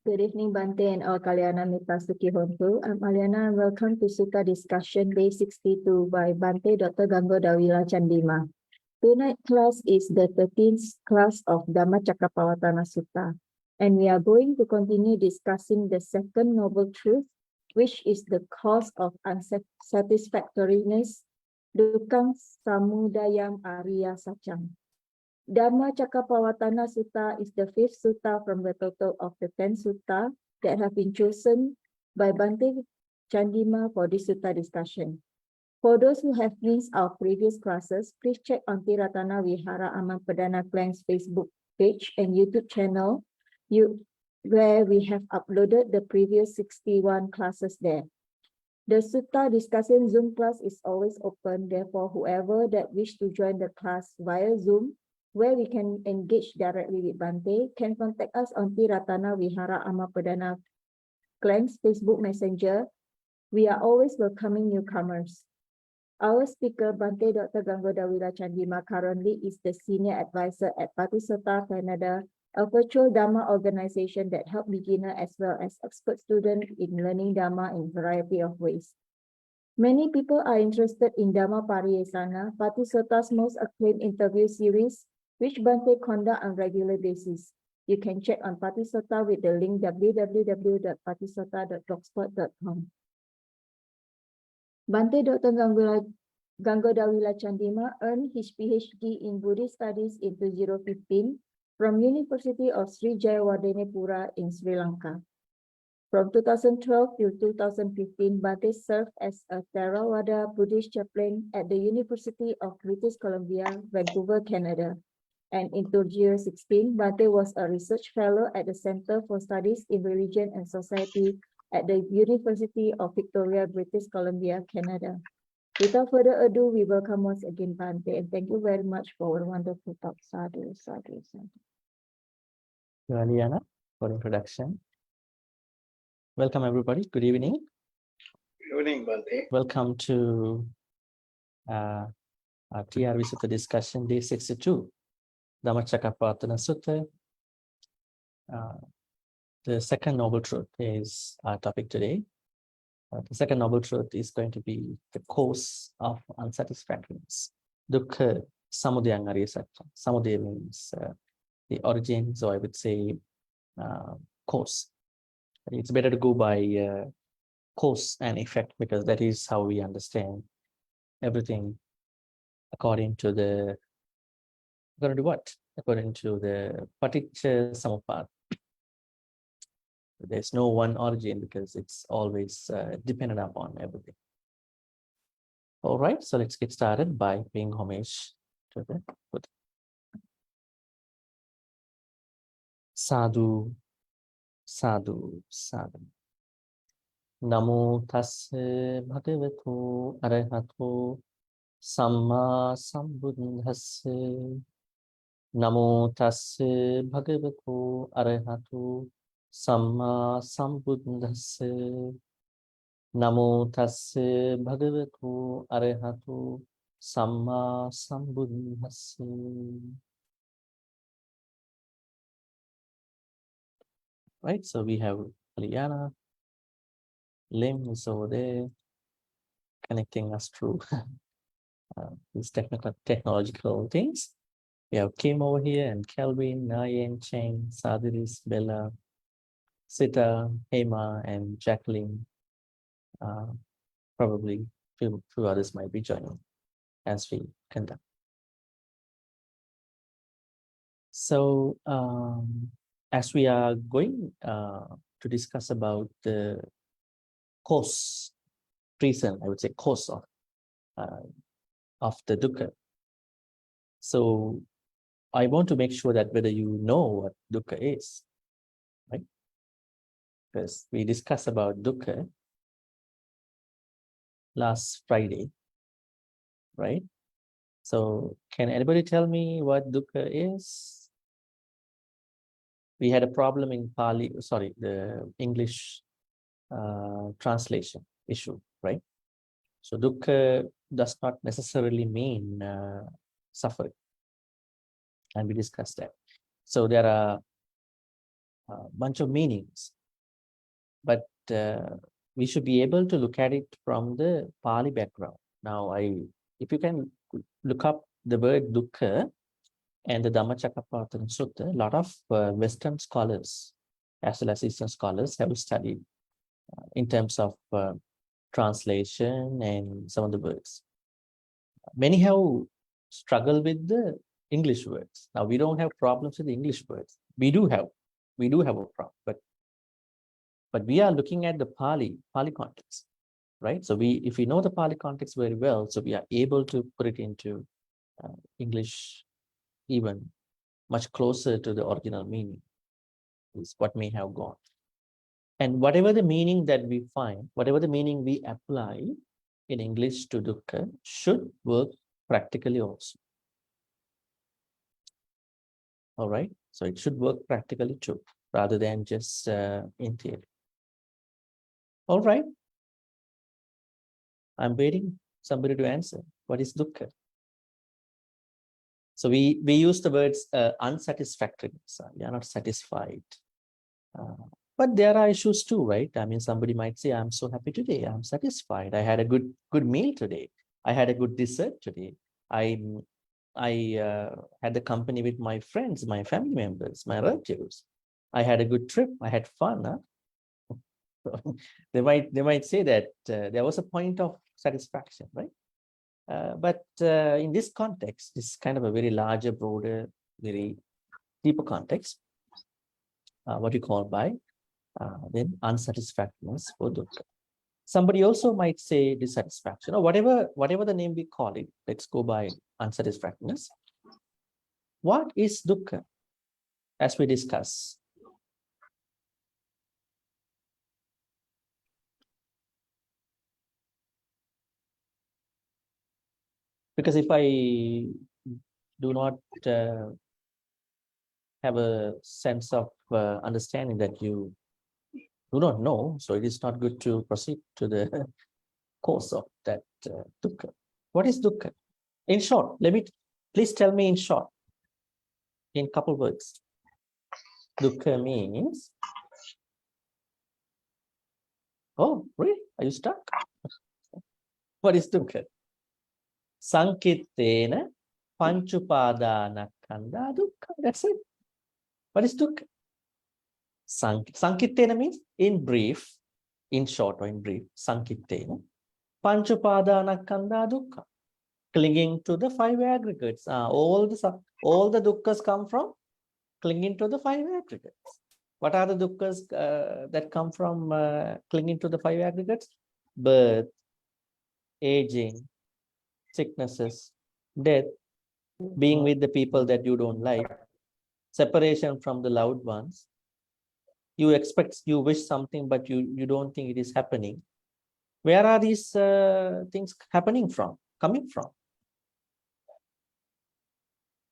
Good evening, Bhante and all Kalyana Mitasuki Hontu. I'm Aliana and welcome to Sutta Discussion Day 62 by Bhante Dr. Dawila Chandima. Tonight's class is the 13th class of Dhammacakkappavattana Sutta, and we are going to continue discussing the second noble truth, which is the cause of unsatisfactoriness, dukkang samudayam ariya sacam. Dhammacakkappavattana Sutta is the fifth sutta from the total of the 10 sutta that have been chosen by Bhante Chandima for this sutta discussion. For those who have missed our previous classes, please check on Ti-Ratana Vihara Aman Perdana Klang's Facebook page and YouTube channel where we have uploaded the previous 61 classes there. The Sutta discussion Zoom class is always open, therefore whoever that wish to join the class via Zoom, where we can engage directly with Bhante, can contact us on Ti-Ratana Vihara Aman Perdana Klang's Facebook Messenger. We are always welcoming newcomers. Our speaker, Bhante Dr. Dawila Chandima, currently is the Senior Advisor at Patisota Canada, a virtual Dhamma organization that helps beginners as well as expert students in learning Dhamma in a variety of ways. Many people are interested in Dhamma Pariyesana, Patisota's most acclaimed interview series, which Bhante conducts on a regular basis. You can check on Patisota with the link www.patisota.blogspot.com. Bhante Dr. Dawila Chandima earned his PhD in Buddhist Studies in 2015 from University of Sri Jayawardenepura in Sri Lanka. From 2012 to 2015, Bhante served as a Theravada Buddhist chaplain at the University of British Columbia, Vancouver, Canada. And in 2016, Bhante was a research fellow at the Center for Studies in Religion and Society at the University of Victoria, British Columbia, Canada. Without further ado, we welcome once again Bhante, and thank you very much for a wonderful talk. Sadhu, sadhu, sadhu. Thank you, Aliana, for introduction. Welcome, everybody. Good evening. Good evening, Bhante. Welcome to our TRV Sutta discussion, day 62, Dhammacakkappavattana Sutta. The second noble truth is our topic today. The second noble truth is going to be the cause of unsatisfactoriness. Dukkha samudayam ariya sacam. Samudaya means the origin, so I would say cause. It's better to go by cause and effect because that is how we understand everything according to the Paticca Samuppada. There's no one origin because it's always dependent upon everything. All right, so let's get started by paying homage to the Buddha. Sadhu, sadhu, sadhu. Namo tassa bhagavato arahato samma sambuddhassa. Namo tassa bhagavato arahato samma sambuddhassa. Namo tassa bhagavato arahato samma sambuddhassa. Right, so we have Aliana, Lim is over there, connecting us through these technological things. We have Kim over here and Kelvin, Nayan, Cheng, Sadiris, Bella, Sita, Hema, and Jacqueline. Probably few others might be joining as we conduct. So as we are going to discuss about the cause, reason, I would say cause of the dukkha. So I want to make sure that whether you know what dukkha is, right? Because we discussed about dukkha last Friday, right? So can anybody tell me what dukkha is? We had a problem in Pali, sorry, the English translation issue, right? So dukkha does not necessarily mean suffering, and we discussed that. So there are bunch of meanings. But we should be able to look at it from the Pali background. Now, if you can look up the word dukkha and the Dhammacakkappavattana Sutta, a lot of Western scholars, as well as Eastern scholars, have studied in terms of translation and some of the words. Many have struggled with the English words. Now, we don't have problems with the English words. We do have a problem, but we are looking at the Pali context, right? So if we know the Pali context very well, so we are able to put it into English even much closer to the original meaning is what may have gone. And whatever the meaning that we find, whatever the meaning we apply in English to dukkha should work practically also. All right, so it should work practically too, rather than just in theory. All right, I'm waiting somebody to answer. What is dukkha? So we use the words unsatisfactoriness. We are not satisfied. But there are issues too, right? I mean, somebody might say, I'm so happy today. I'm satisfied. I had a good meal today. I had a good dessert today. I had the company with my friends, my family members, my relatives. I had a good trip. I had fun. Huh? they might say that there was a point of satisfaction, right? But in this context, this is kind of a very larger, broader, very deeper context. What you call by then unsatisfactoriness for dukkha. Somebody also might say dissatisfaction or whatever the name we call it. Let's go by unsatisfactoriness. What is dukkha? As we discuss. Because if I do not have a sense of understanding that you do not know, so it is not good to proceed to the course of that dukkha. What is dukkha? In short, please tell me in short, in a couple words. Dukkha means, oh, really? Are you stuck? What is dukkha? Sankittena panchupadanakkhandha dukkha. That's it. What is dukkha? Sankittena means in brief, in short or in brief, Sankittena panchupadanakkhandha dukkha. Clinging to the five aggregates. All the dukkhas come from clinging to the five aggregates. What are the dukkhas that come from clinging to the five aggregates? Birth, aging, sicknesses, death, being with the people that you don't like, separation from the loved ones. You wish something, but you don't think it is happening. Where are these things coming from?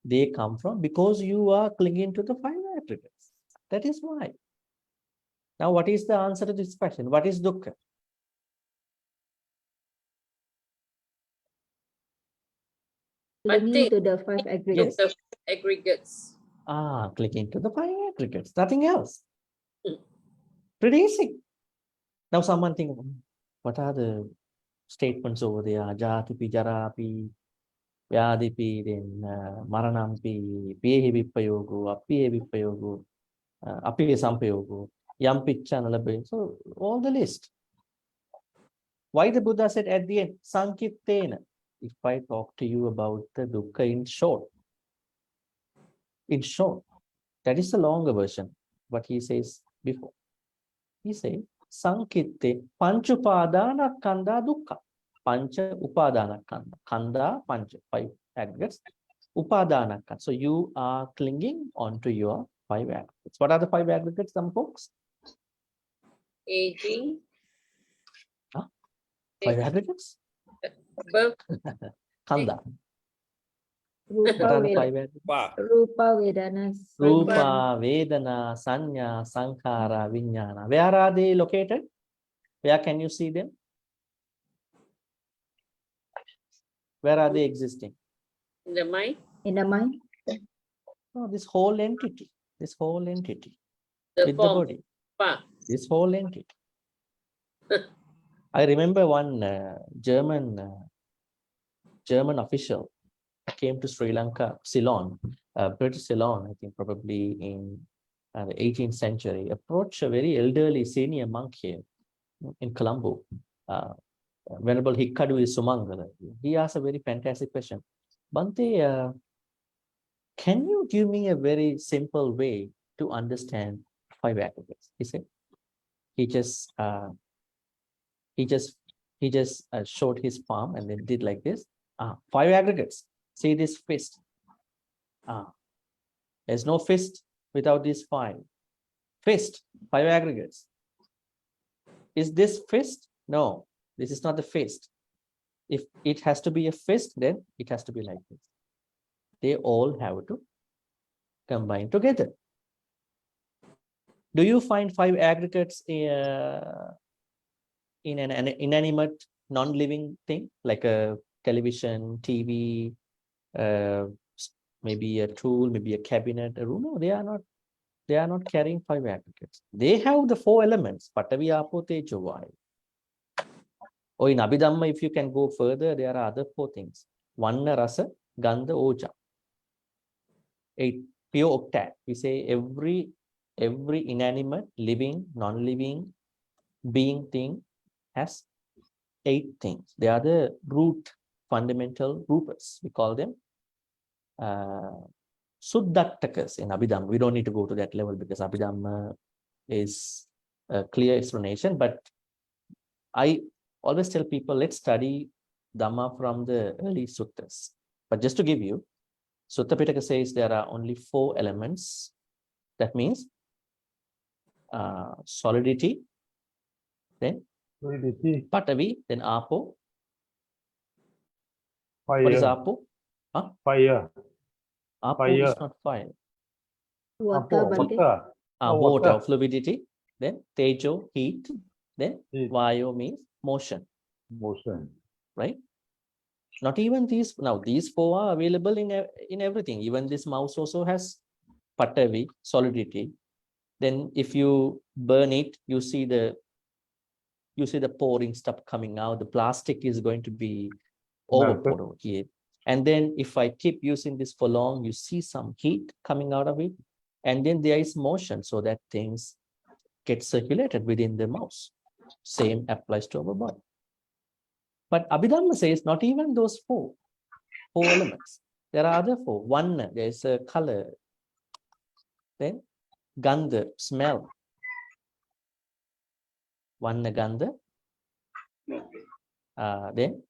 They come from because you are clinging to the five aggregates. That is why. Now, what is the answer to this question? What is dukkha? Clinging to the five aggregates. The aggregates. Clinging to the five aggregates. Nothing else. Pretty easy. Now, someone think, what are the statements over there? Jatipi, Jarapi, Vyadipi, then Maranampi, Piyehi Vippayogo, Apiye Vippayogo, Apiye Sampayogo, Yampicha Nalabe. So, all the list. Why the Buddha said at the end, Sankittena? If I talk to you about the dukkha in short, that is the longer version, what he says before. He says, Sankitte panchupadanakkhandha dukkha. Pancha upadanakkhandha. Khandha, pancha, five aggregates. Upadanakkhandha. So you are clinging onto your five aggregates. What are the five aggregates, some folks? Aging. Five aggregates? Birth. Khandha. Rupa, What are the five aggregates? Rupa, Vedana, Rupa, Vedana, Sanya, Sankhara, Vijnana. Where are they located? Where can you see them? Where are they existing? In the mind. In the mind. Oh, this whole entity. The with the form. body. Pa. This whole entity. I remember one German official came to Sri Lanka, Ceylon, British Ceylon, I think probably in the 18th century, approached a very elderly senior monk here in Colombo, Venerable Hikkadu Sumangala. He asked a very fantastic question. Bhante, can you give me a very simple way to understand 5 aggregates? He said. He just showed his palm and then did like this. 5 aggregates. See this fist. There's no fist without these 5. Fist, 5 aggregates. Is this fist? No, this is not the fist. If it has to be a fist, then it has to be like this. They all have to combine together. Do you find 5 aggregates in an inanimate, non-living thing like a television, TV, maybe a tool, maybe a cabinet, a room? No, they are not. They are not carrying 5 aggregates. They have the 4 elements: Patavi, Apo, Tejo, Vayu. Or in Abhidhamma, if you can go further, there are other 4 things: Vanna, Rasa, Gandha, Oja. 8 pure octet. We say every inanimate, living, non-living, being thing has 8 things. They are the root, fundamental rupas. We call them Suddhattakas in Abhidhamma. We don't need to go to that level because Abhidhamma is a clear explanation. But I always tell people, let's study Dhamma from the early suttas. But just to give you, Sutta Pitaka says there are only 4 elements. That means solidity, then Patavi, then Apo. Fire. What is Apo? Fire. Apo Fire. is not fire. Water, Bhante. Water. Water, fluidity. Then Tejo, heat. Then Heat. Vayu means motion. Motion. Right? Not even these. Now these 4 are available in everything. Even this mouse also has Patavi, solidity. Then if you burn it, you see the pouring stuff coming out. The plastic is going to be overpoured over here. And then if I keep using this for long, you see some heat coming out of it. And then there is motion, so that things get circulated within the mouse. Same applies to our body. But Abhidhamma says not even those 4 elements. There are other 4. One, there is a color. Then Gandha, smell. One Gandha. Then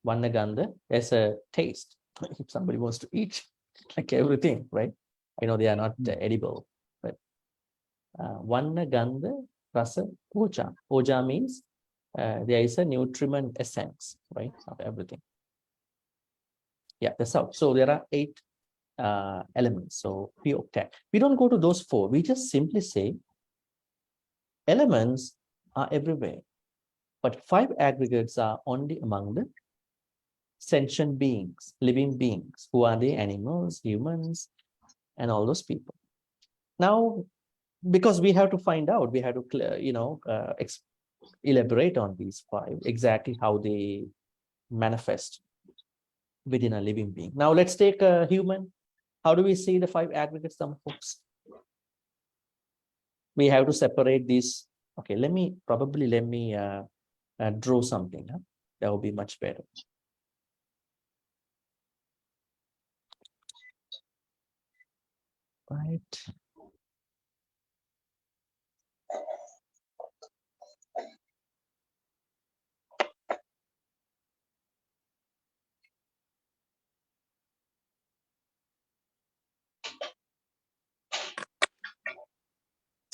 Vanna Gandha, there's a taste. If somebody wants to eat, like everything, right? I know they are not edible, but Vanna Gandha, Rasa, Oja. Oja means there is a nutriment essence, right, of everything. Yeah, that's how. So there are 8 elements. So we octet. We don't go to those 4. We just simply say elements are everywhere, but 5 aggregates are only among the sentient beings, living beings. Who are they? Animals, humans, and all those people. Now, because we have to find out, we have to, elaborate on these 5, exactly how they manifest within a living being. Now, let's take a human. How do we see the 5 aggregates, some folks? We have to separate these. Okay, let me draw something. Huh? That will be much better. Right.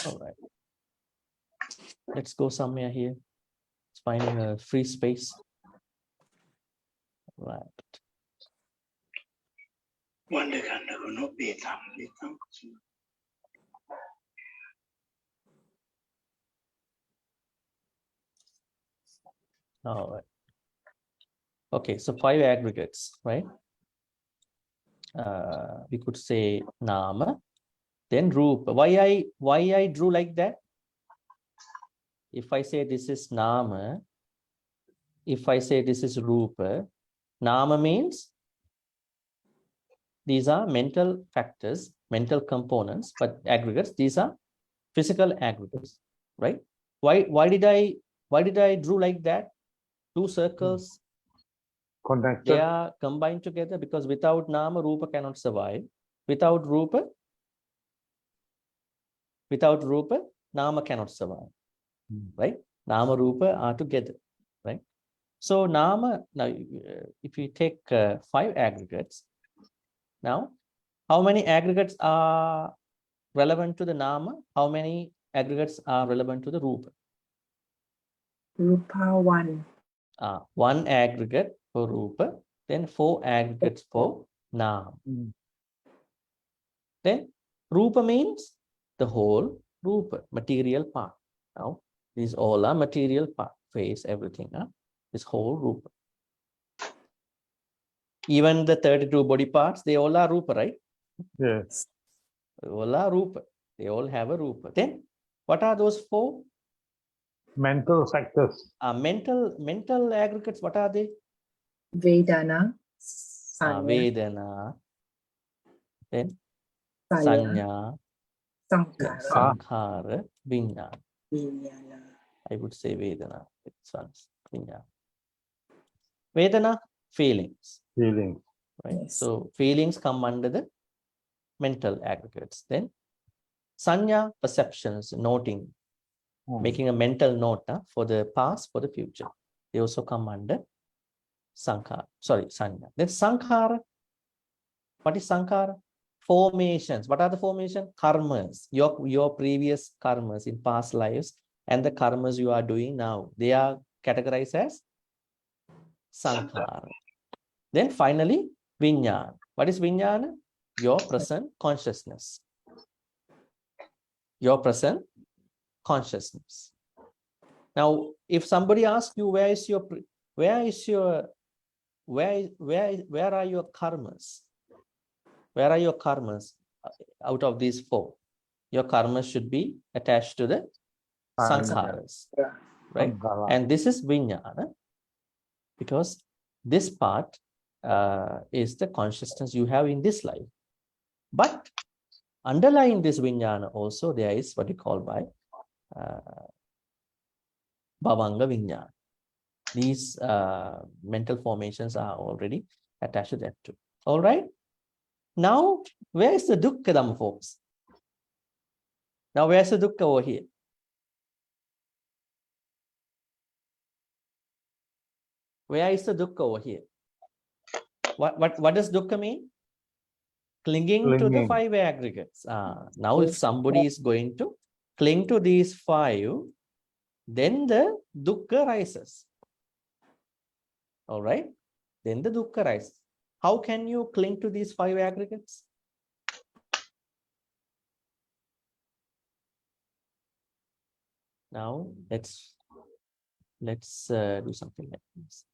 All right. Let's go somewhere here. It's finding a free space. Right. All right. Okay, so 5 aggregates, right? we could say Nama, then Rupa. Why I drew like that? If I say this is Nama, if I say this is Rupa, Nama means these are mental factors, mental components, but aggregates, these are physical aggregates, right? Why did I drew like that? Two circles, they Connected. are combined together because without Nama, Rupa cannot survive. Without Rupa, Nama cannot survive, right? Nama, Rupa are together, right? So Nama, now if you take 5 aggregates, now how many aggregates are relevant to the Nama? How many aggregates are relevant to the Rupa? Rupa 1. 1 aggregate for Rupa, then 4 aggregates for Nama. Then Rupa means the whole Rupa, material part. Now, these all are material part, face, everything, this whole Rupa. Even the 32 body parts, they all are Rupa, right? Yes. They all are Rupa. They all have a Rupa. Then, what are those 4? Mental factors. Mental aggregates, what are they? Vedana. Sanya. Vedana. Then, Saya. Sanya, Sankhara. Sankhara, Vijnana. Vijnana. I would say Vedana. It's Vijnana. Vedana, feelings. Feelings. Right? Yes. So feelings come under the mental aggregates. Then Sanya, perceptions, noting, making a mental note for the past, for the future. They also come under Sankhara. Sorry, Sanya. Then Sankhara. What is Sankhara? Formations. What are the formations? Karmas. Your previous karmas in past lives and the karmas you are doing now. They are categorized as Sankhara. Then finally, Vijnana. What is Vijnana? Your present consciousness. Your present consciousness. Now, if somebody asks you where are your karmas? Where are your karmas out of these 4? Your karmas should be attached to the sankharas, right? Sankhara. And this is Vijnana because this part is the consciousness you have in this life. But underlying this Vijnana also there is what you call by Bhavanga Vijnana. These mental formations are already attached to that too. All right. Now, where is the Dukkha Dhamma, folks? Now, where's the Dukkha over here? Where is the Dukkha over here? What does Dukkha mean? Clinging to the 5 aggregates. Now, if somebody is going to cling to these 5, then the Dukkha rises. All right? Then the Dukkha rises. How can you cling to these 5 aggregates? Now, let's do something like this.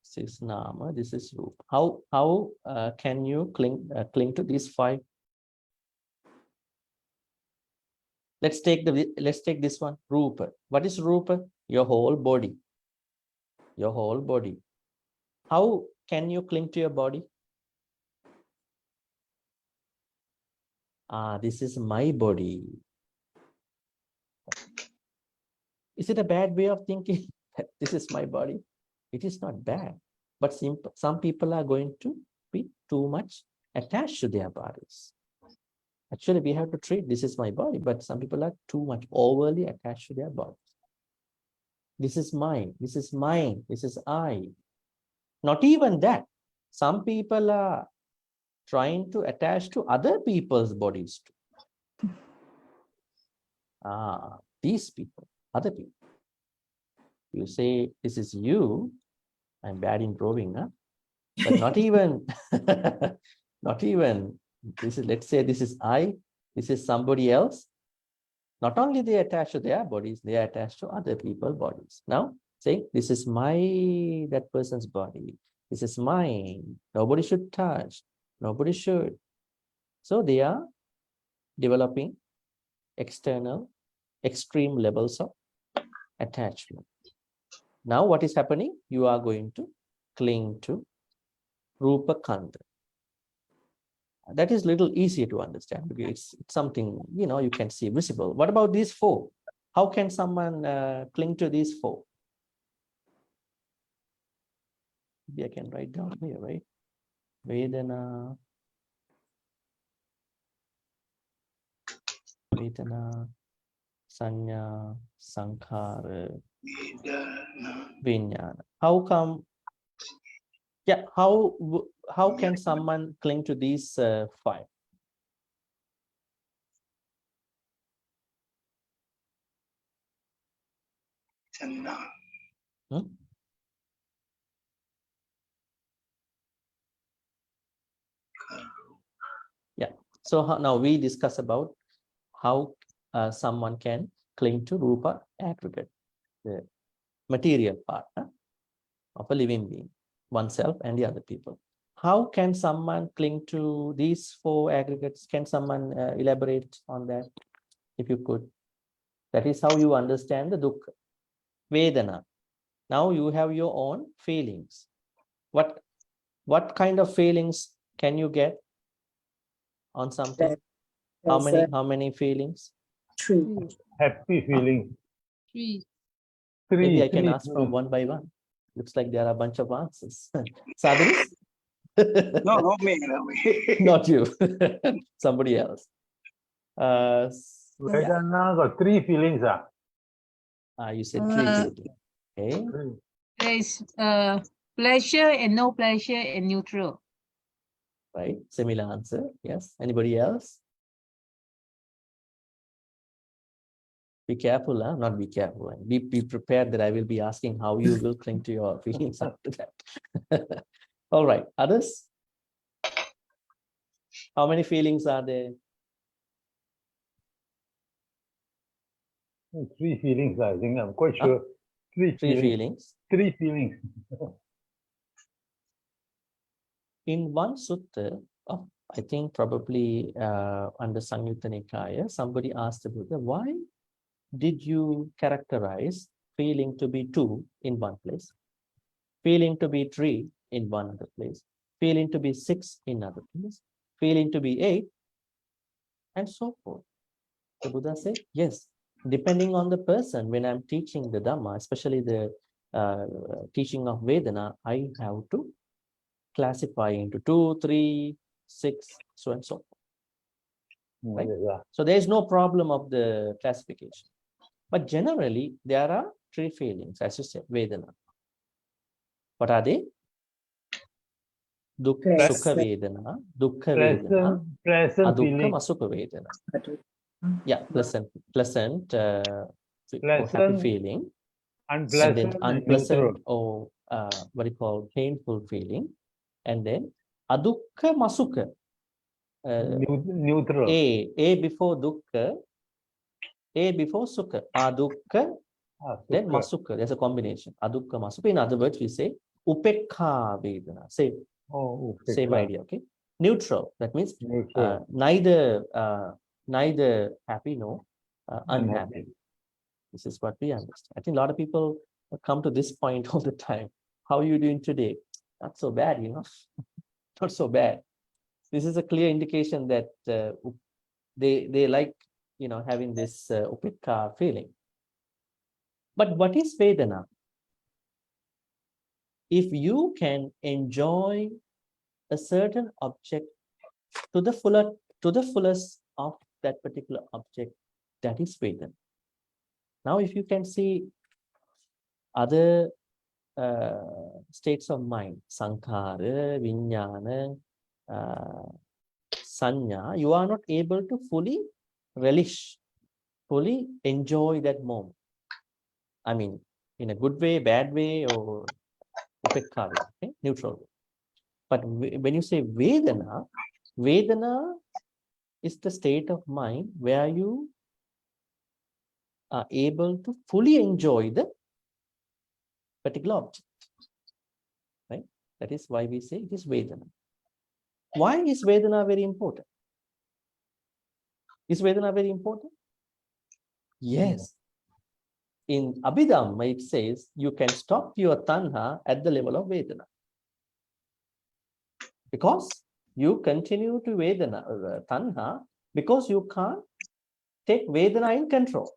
This is Nama, this is Rupa. How can you cling to these 5? Let's take this one, Rupa. What is Rupa? Your whole body. Your whole body. How can you cling to your body? This is my body. Is it a bad way of thinking that this is my body? It is not bad. But some people are going to be too much attached to their bodies. Actually, we have to treat this is my body, but some people are too much overly attached to their bodies. This is mine. This is mine. This is I. Not even that. Some people are trying to attach to other people's bodies too. These people, other people. You say, this is you. I'm bad in drawing, huh? But not even, not even, this is, let's say this is I, this is somebody else. Not only they attach to their bodies, they are attached to other people's bodies. Now, saying, this is that person's body. This is mine. Nobody should touch. Nobody should. So they are developing external, extreme levels of attachment. Now what is happening? You are going to cling to Rupa Kanda. That is little easier to understand because it's something, you can see visible. What about these four? How can someone cling to these four? Maybe I can write down here, right? Vedana, Sanya, Sankhara, Vijnana. How come? Yeah, how can someone cling to these five? Hmm? Yeah. So now we discuss about how someone can cling to Rupa aggregate, the material part of a living being, oneself and the other people. How can someone cling to these four aggregates? Can someone elaborate on that, if you could? That is how you understand the dukkha. Vedana. Now you have your own feelings. What kind of feelings can you get on something? How many feelings? 3. Happy feeling. Three. Maybe I can ask three. from one by one. Looks like there are a bunch of answers. Sadhus? No, not me. Not me. Not you. Somebody else. Vedana got 3 feelings. You said three Uh, feelings. Okay. There is pleasure and no pleasure and neutral. Right. Similar answer. Yes. Anybody else? Be careful, huh? Not be careful. Be prepared that I will be asking how you will cling to your feelings after that. All right. Others? How many feelings are there? 3 feelings, I think. I'm quite Huh? sure. 3 Three feelings. feelings. 3 feelings. In one sutta, I think probably under Samyutta Nikaya, somebody asked the Buddha, why did you characterize feeling to be 2 in one place, feeling to be 3 in one other place, feeling to be 6 in another place, feeling to be 8, and so forth? The Buddha said, yes, depending on the person, when I'm teaching the Dhamma, especially the teaching of Vedana, I have to classify into 2, 3, 6, so and so forth. Right? Yeah. So there is no problem of the classification. But generally, there are 3 feelings, as you said, Vedana. What are they? Sukha Vedana, Dukkha Vedana, Pleasant Adukkha feeling. Masukha Vedana. Yeah, pleasant, or happy Pleasant, feeling, and unpleasant, then and unpleasant neutral. or what you call painful feeling, and then Adukkha Masukha. Neutral. A before Dukkha, A before Sukha. Adukkha, then Sukha. Masukha. There's a combination. Adukkha Masukha. In other words, we say Upekha Vedana. Same idea. Okay. Neutral. That means Neutral. neither happy nor unhappy. This is what we understand. I think a lot of people come to this point all the time. How are you doing today? Not so bad, not so bad. This is a clear indication that they like, having this upekha feeling. But what is Vedana? If you can enjoy a certain object to the fullest of that particular object, that is Vedana. Now, if you can see other states of mind, sankhara, vijnana, sanya, you are not able to fully relish, fully enjoy that moment. I mean, in a good way, bad way, or upekha way, okay? Neutral way. But when you say Vedana, Vedana is the state of mind where you are able to fully enjoy the particular object, right? That is why we say it is Vedana. Why is Vedana very important? Is Vedana very important? Yes. In Abhidhamma, it says you can stop your tanha at the level of Vedana. Because you continue to Vedana, tanha, because you can't take Vedana in control.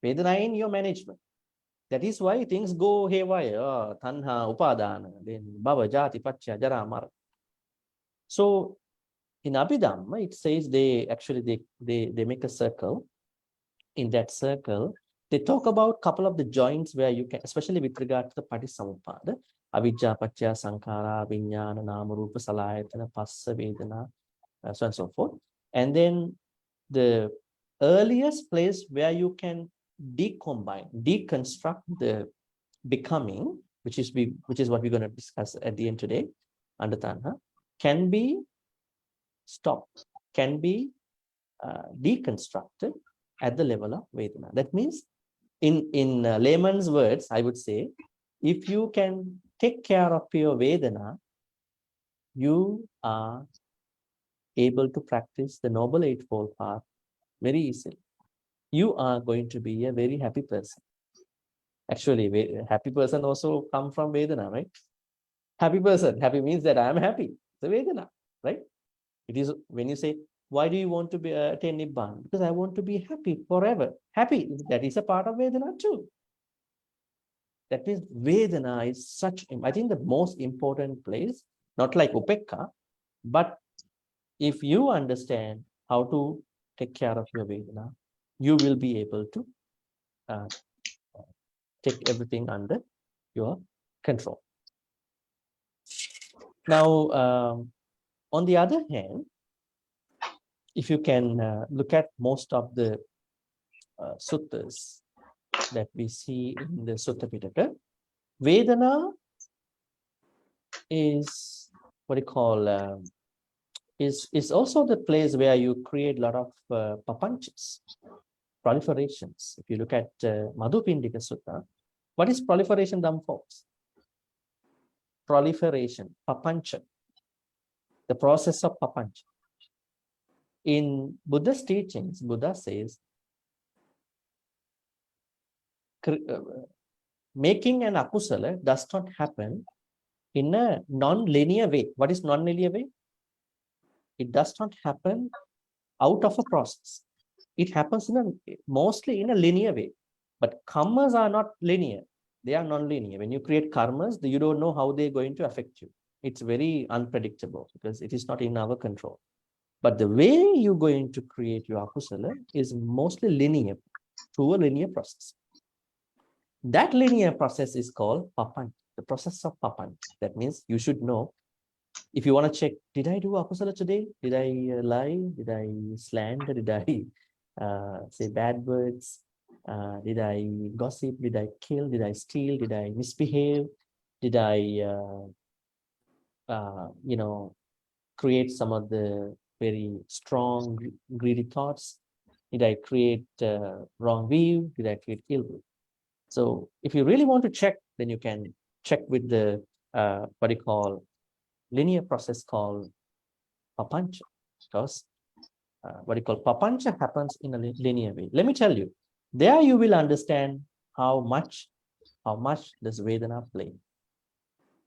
Vedana in your management. That is why things go haywire. Tanha, upadana, then bhava, jati, paccaya, jara, mara. So in Abhidhamma, it says they make a circle. In that circle, they talk about a couple of the joints where you can, especially with regard to the Patisamuppada, avijja, paccaya, sankhara, vijnana, nama, rupa, salayatana, passa, vedana, so on and so forth. And then the earliest place where you can deconstruct the becoming, which is what we're going to discuss at the end today, under Tanha, can be stopped, can be deconstructed at the level of Vedana. That means, in layman's words, I would say, if you can take care of your Vedana, you are able to practice the Noble Eightfold Path very easily. You are going to be a very happy person. Actually, happy person also come from Vedana, right? Happy person, happy means that I am happy. It's a Vedana, right? It is when you say, why do you want to be attain Nibbana? Because I want to be happy forever. Happy, that is a part of Vedana too. That means Vedana is such, I think, the most important place, not like Upekka, but if you understand how to take care of your Vedana, you will be able to take everything under your control. Now, on the other hand, if you can look at most of the suttas that we see in the Sutta Pitaka, Vedana is what you call is also the place where you create a lot of papanchas, proliferations. If you look at Madhupindika Sutta, what is proliferation, Dham folks? Proliferation, papancha, the process of papancha. In Buddha's teachings, Buddha says, making an akusala does not happen in a non-linear way. What is non-linear way? It does not happen out of a process. It happens mostly in a linear way. But karmas are not linear. They are non-linear. When you create karmas, you don't know how they're going to affect you. It's very unpredictable because it is not in our control. But the way you're going to create your akusala is mostly linear, through a linear process. That linear process is called papancha, the process of papancha. That means you should know, if you want to check, did I do akusala today? Did I lie? Did I slander? Did I say bad words? Did I gossip? Did I kill? Did I steal? Did I misbehave? Did I, create some of the very strong, greedy thoughts? Did I create wrong view? Did I create ill will? So if you really want to check, then you can check with the what you call linear process called papancha, because what you call papancha happens in a linear way. Let me tell you, there you will understand how much does Vedana play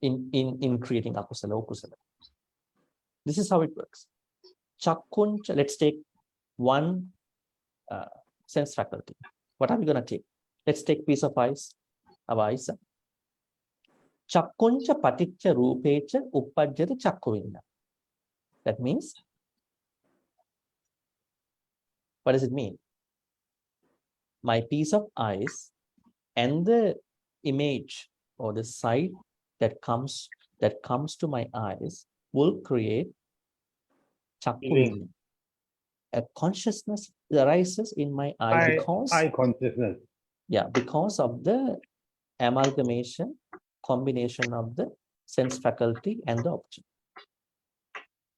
in creating akusala, ukusala. This is how it works. Chakkuncha, let's take one sense faculty. What are we going to take? Let's take piece of ice, our ice. Chakkuncha paticca rupecha uppajjata chakkuvinna. That means, what does it mean? My piece of ice and the image or the sight that comes to my eyes will create chakkuvinna. A consciousness arises in my eye because eye consciousness. Yeah, because of the combination of the sense faculty and the object.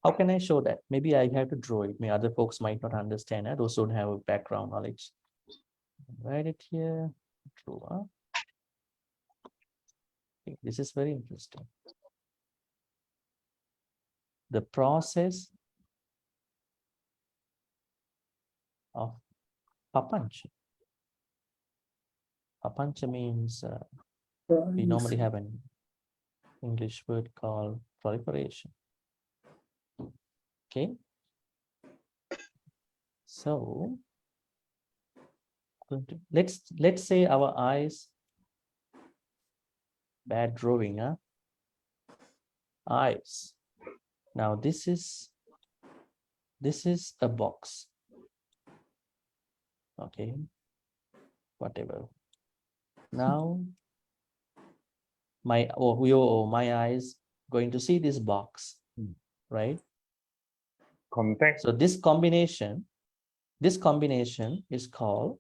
How can I show that? Maybe I have to draw it. Maybe other folks might not understand. Those don't have a background knowledge. Write it here. Draw. Okay, this is very interesting. The process of papancha. Papancha means we normally have an English word called proliferation. Okay. So let's say our eyes, bad drawing, huh? Eyes. Now this is a box. Okay. Whatever. Now my eyes going to see this box, right? Contact. So this combination is called,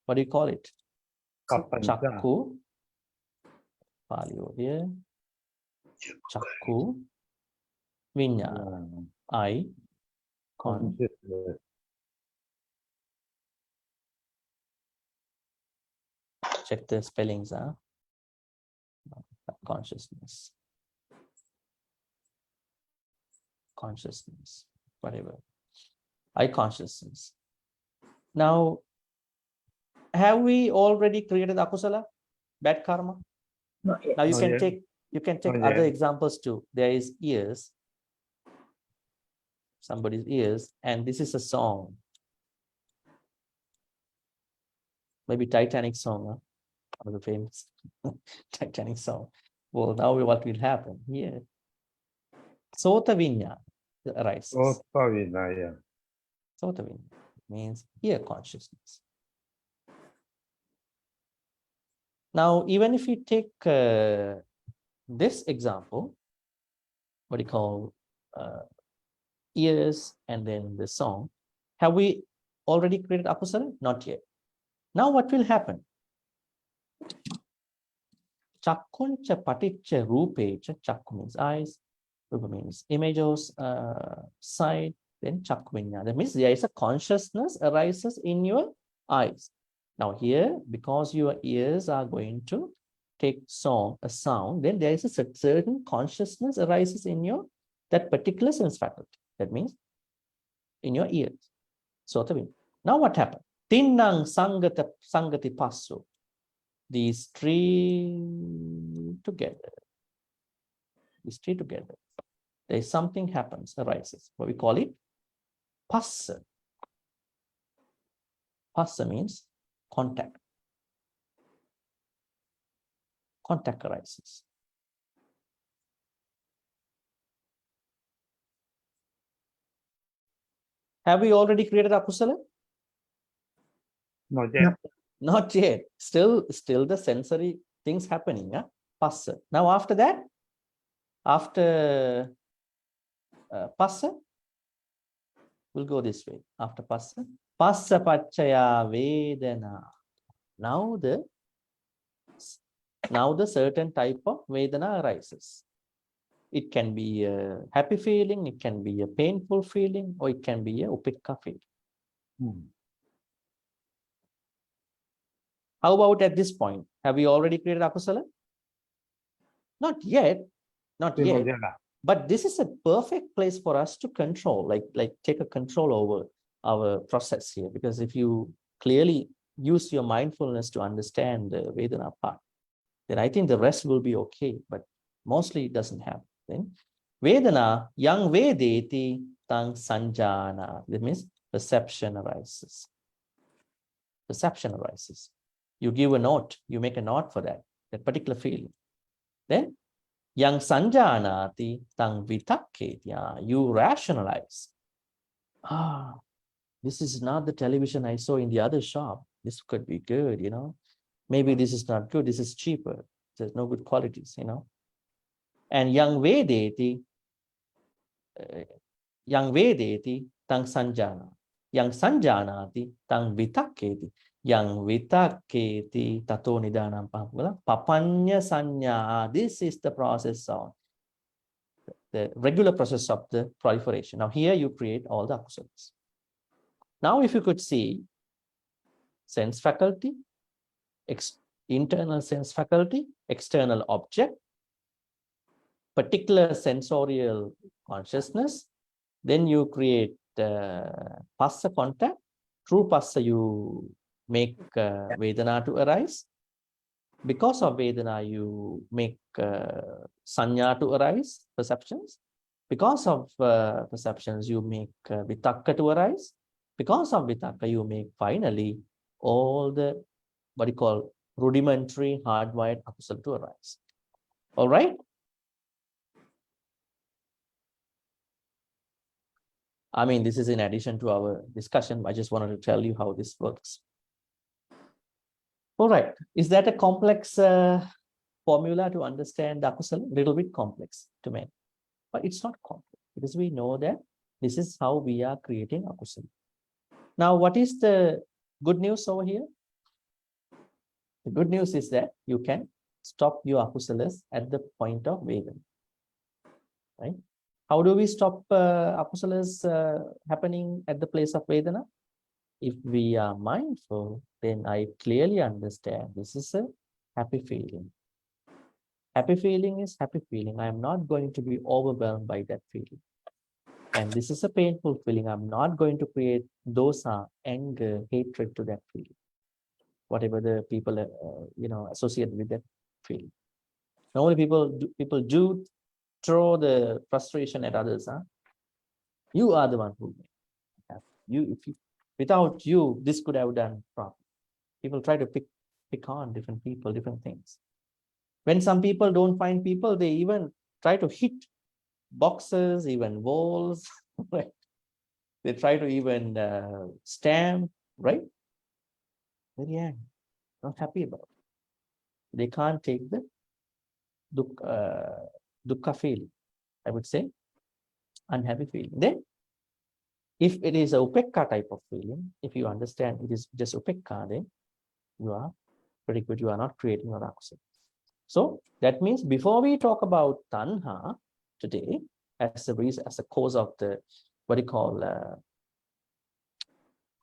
what do you call it? Papancha. Chakku. Pali over here. Chakku. Vinyana. Eye. Consciousness. Check the spellings, huh? Consciousness. Consciousness. Whatever. Eye consciousness. Now, have we already created akusala, bad karma? Not yet. Now you Not can yet. take Not other yet. examples too. There is ears, somebody's ears, and this is a song. Maybe Titanic song, huh? One of the famous Titanic song. Well, now what will happen here? Sota vinyana arises. Sota Vinaya. Sota vinyana means ear consciousness. Now, even if we take this example, what do you call ears and then the song, have we already created akusala? Not yet. Now what will happen? Chakkuncha paticcha rupecha, chakku means eyes, rupa means images, sight, then chakku vinyana. That means there is a consciousness arises in your eyes. Now here, because your ears are going to take a sound, then there is a certain consciousness arises in your that particular sense faculty. That means in your ears. Sota vinyana. Now what happened? Tinnang sangati passo. These three together. There is something happens, arises. What we call it? Passa. Passa means contact. Contact arises. Have we already created akusala? Not yet. Not yet. Still the sensory things happening. Huh? Passa. Now after that, after passa, we'll go this way. After passa, passa paccaya vedana. Now the certain type of vedana arises. It can be a happy feeling, it can be a painful feeling, or it can be a upekka feeling. How about at this point? Have we already created akusala? Not yet. Not Still yet. not yet. But this is a perfect place for us to control, like take a control over our process here. Because if you clearly use your mindfulness to understand the Vedana part, then I think the rest will be okay. But mostly it doesn't happen. Then Vedana, yang vedeti tang sanjana. That means perception arises. Perception arises. You give a note, you make a note for that particular feeling. Then yang sanjanati tang vitakketi. You rationalize. This is not the television I saw in the other shop. This could be good, you know. Maybe this is not good. This is cheaper. There's no good qualities, you know. And yang vedeti tang sanjana. Yang sanjanati tang vitakketi. Yang vitakketi tato nidanam papanya sanya. This is the process of the regular process of the proliferation. Now here you create all the akusalas. Now if you could see sense faculty, internal sense faculty, external object, particular sensorial consciousness. Then you create passa contact. Through passa, you make Vedana to arise. Because of Vedana, you make Sanya to arise, perceptions. Because of perceptions, you make Vitakka to arise. Because of Vitakka, you make finally all the, what you call, rudimentary, hardwired akusala to arise. All right? I mean, this is in addition to our discussion. I just wanted to tell you how this works. All right. Is that a complex formula to understand akusala? A little bit complex to me. But it's not complex because we know that this is how we are creating akusala. Now, what is the good news over here? The good news is that you can stop your akusalas at the point of Vedana. Right? How do we stop akusalas happening at the place of Vedana? If we are mindful, then I clearly understand this is a happy feeling. Happy feeling is happy feeling. I am not going to be overwhelmed by that feeling. And this is a painful feeling. I'm not going to create dosa, anger, hatred to that feeling. Whatever the people associate with that feeling. Normally people do throw the frustration at others. You are the one who have without you, this could have done properly. People try to pick on different people, different things. When some people don't find people, they even try to hit boxes, even walls, right? They try to even stamp, right? Very angry, not happy about it. They can't take the dukkha feeling, I would say, unhappy feeling. Then, if it is a upekka type of feeling, if you understand it is just upekka, then you are pretty good. You are not creating an akusala. So that means before we talk about tanha today, as a reason, as a cause of the, what do you call,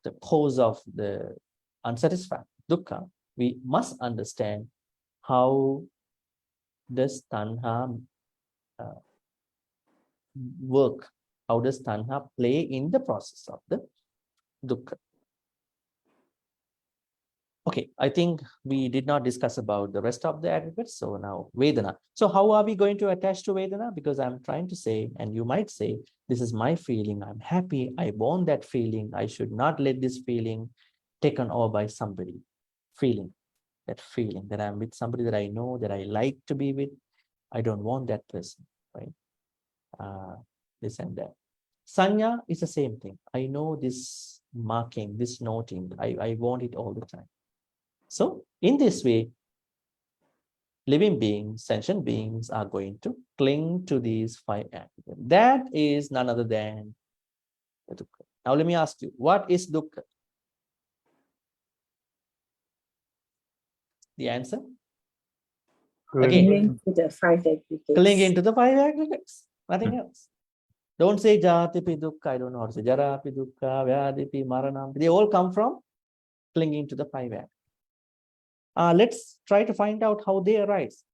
the cause of the unsatisfaction, dukkha, we must understand how does tanha work? How does tanha play in the process of the dukkha? Okay, I think we did not discuss about the rest of the aggregates. So now Vedana. So how are we going to attach to Vedana? Because I'm trying to say, and you might say, this is my feeling. I'm happy. I want that feeling. I should not let this feeling taken over by somebody. Feeling that I'm with somebody that I know, that I like to be with. I don't want that person, right? This and that. Sanya is the same thing. I know this marking, this noting. I want it all the time. So in this way, living beings, sentient beings are going to cling to these 5 aggregates. That is none other than the dukkha. Now let me ask you, what is dukkha? The answer? Again, Clinging to the 5 aggregates. clinging to the 5 aggregates, nothing else. Don't say jati pi dukkha, I don't know how to say jara pi dukkha, vyadhi pi maranam. They all come from clinging to the 5 aggregates. Let's try to find out how they arise.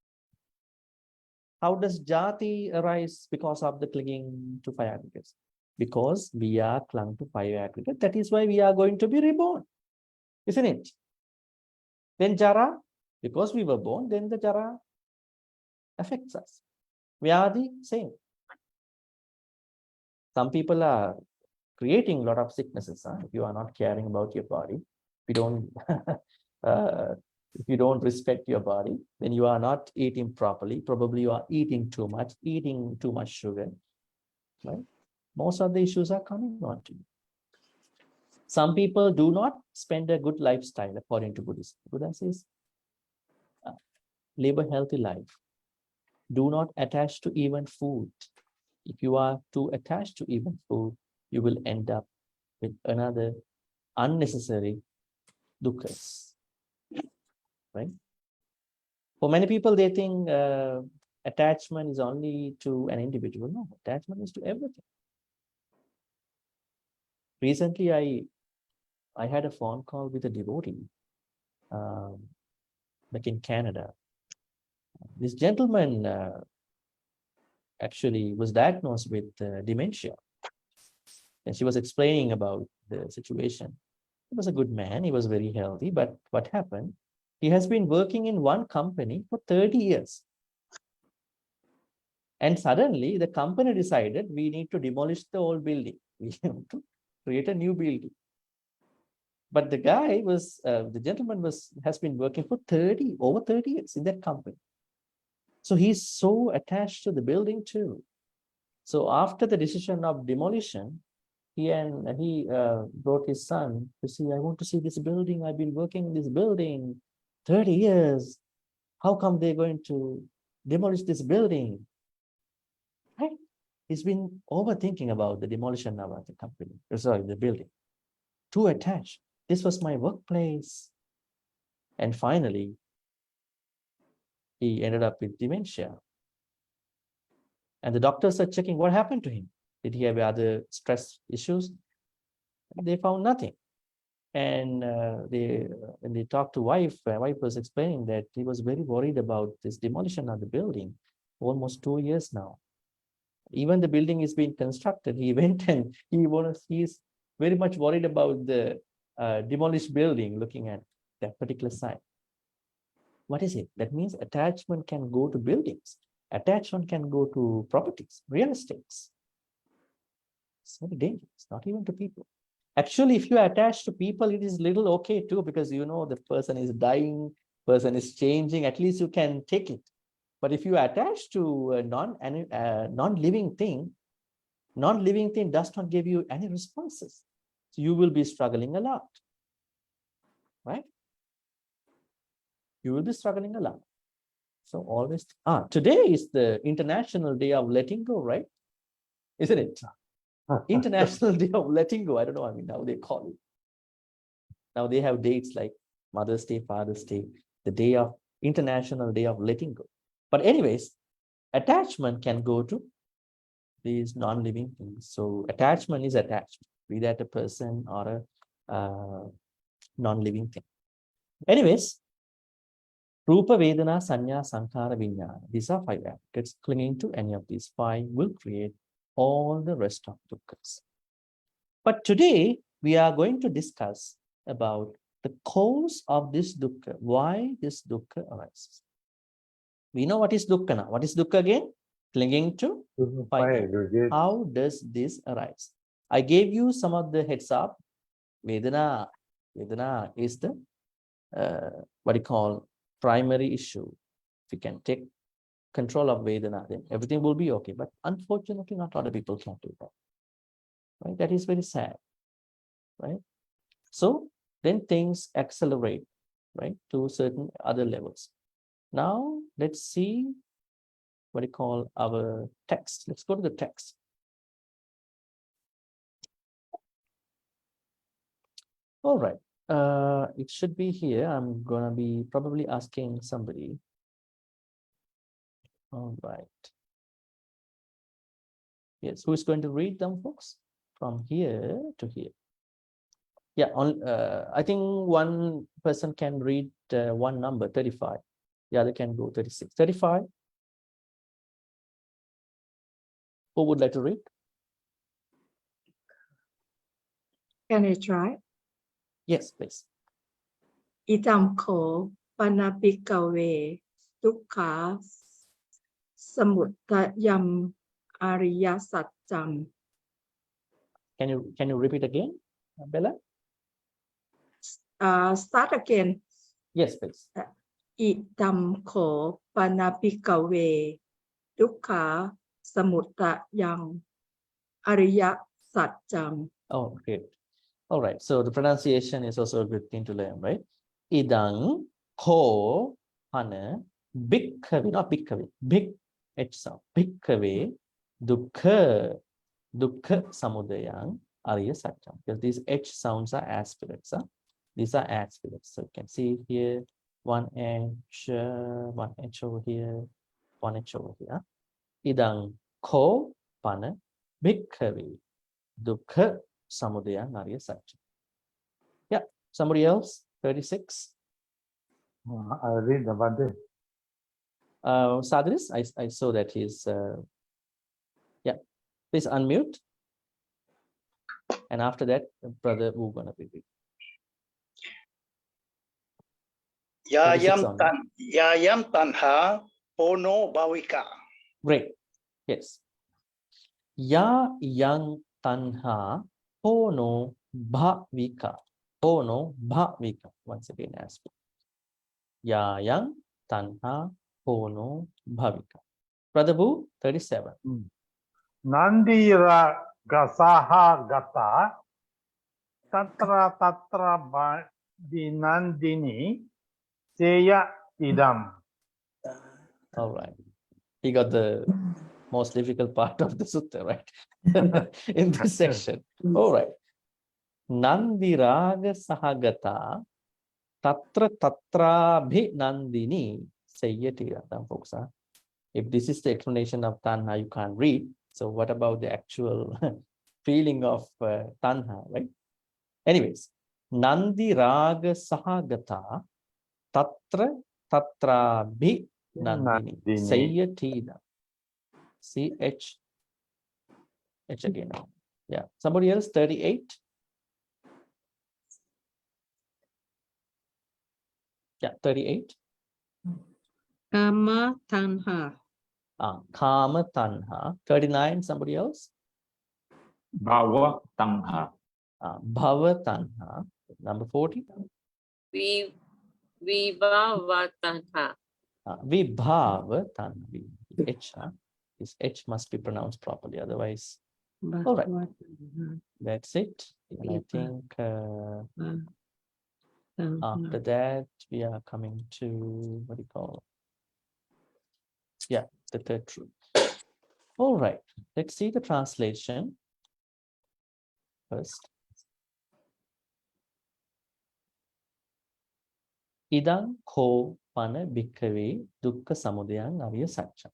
How does jati arise because of the clinging to 5 aggregates? Because we are clung to 5 aggregates. That is why we are going to be reborn, isn't it? Then jara, because we were born, then the jara affects us. Vyadhi, same. Some people are creating a lot of sicknesses. If you are not caring about your body, if you don't if you don't respect your body, then you are not eating properly. Probably you are eating too much sugar, right? Most of the issues are coming on to you. Some people do not spend a good lifestyle according to Buddhism. Buddha says, live a healthy life. Do not attach to even food. If you are too attached to even food, you will end up with another unnecessary dukkhas, right? For many people, they think attachment is only to an individual. No, attachment is to everything. Recently, I had a phone call with a devotee. back in Canada. This gentleman actually was diagnosed with dementia. And she was explaining about the situation. He was a good man. He was very healthy. But what happened? He has been working in one company for 30 years. And suddenly the company decided we need to demolish the old building. We have to create a new building. But the guy was, the gentleman has been working for over 30 years in that company. So he's so attached to the building too. So after the decision of demolition, he brought his son to see, I want to see this building. I've been working in this building 30 years. How come they're going to demolish this building? Right? He's been overthinking about the demolition of the company, sorry, the building. Too attached. This was my workplace. And finally, he ended up with dementia. And the doctors are checking what happened to him. Did he have other stress issues? They found nothing. And when they talked to wife was explaining that he was very worried about this demolition of the building, almost 2 years now. Even the building is being constructed. He went and he's very much worried about the demolished building, looking at that particular site. What is it? That means attachment can go to buildings. Attachment can go to properties, real estates. It's very dangerous, not even to people. Actually, if you are attached to people, it is little okay too, because you know the person is dying, person is changing, at least you can take it. But if you are attached to a non-living thing does not give you any responses. So you will be struggling a lot, right? You will be struggling a lot. So always, today is the International Day of Letting Go, right? Isn't it? International Day of Letting Go. I don't know, I mean, how they call it. Now they have dates like Mother's Day, Father's Day, the International Day of Letting Go. But anyways, attachment can go to these non-living things. So attachment is attachment, be that a person or a non-living thing. Anyways, Rupa, Vedana, Sanya, Sankhara, Vijnana. These are 5 aggregates. Clinging to any of these 5 will create all the rest of dukkha's. But today we are going to discuss about the cause of this dukkha, why this dukkha arises. We know what is dukkha now. What is dukkha again? Clinging to 5 aggregates. How does this arise? I gave you some of the heads up. Vedana is the what you call primary issue. If you can take control of Vedana, then everything will be okay. But unfortunately, not a lot of people can do that. Right? That is very sad. Right? So then things accelerate, right, to certain other levels. Now let's see what you call our text. Let's go to the text. All right. It should be here. I'm gonna be probably asking somebody. All right. Yes, who is going to read them, folks? From here to here. Yeah, I think one person can read one number, 35. The other can go 36. 35. Who would like to read? Can I try? Yes, please. Idam ko panapikave dukkha samudayam ariyasatjam. Can you repeat again, Bella? Start again. Yes, please. Idam ko panapikave dukkha samudayam ariyasatjam. Oh, great. All right. So the pronunciation is also a good thing to learn, right? Idang ko pana bhikkave, not bhikkave, bhik H sound, bhikkave dukkha samudayam ariya satcham. Because these H sounds are aspirates. These are aspirates. So you can see here one H over here, one H over here. Idang ko pana bhikkave dukkha samudaya ariya satcham. Yeah, somebody else? 36. I read the Bhante. Sadris, I saw that he's yeah, please unmute. And after that, brother Wu gonna be reading. Yayam tanha pono bhavika. Great. Yes. Ya yang tanha pono bhavika. Pono bhavika. Once again, as Ya yang tanha pono bhavika. Brother Wu, 37. Nandira gasaha gata tatra dinandini seya idam. All right. He got the most difficult part of the sutta, right? In this section. All right. Nandiraga sahagata tatra bhi nandini sayyati radam, folks. If this is the explanation of tanha, you can't read. So what about the actual feeling of tanha, right? Anyways, Nandiraga sahagata tatra bhi nandini sayyatida. CH again. Yeah. Somebody else, 38. Yeah, 38. Kama tanha. Kama tanha. 39. Somebody else. Bhava tanha. Bhava tanha. Number 40. Vibhavatanha. Vibhava tanha. H. This H must be pronounced properly. Otherwise, all right. That's it. And I think after that, we are coming to what do you call? Yeah, the third truth. All right. Let's see the translation first. Idang ko pana bhikkhave dukkha samudayang arya satcham.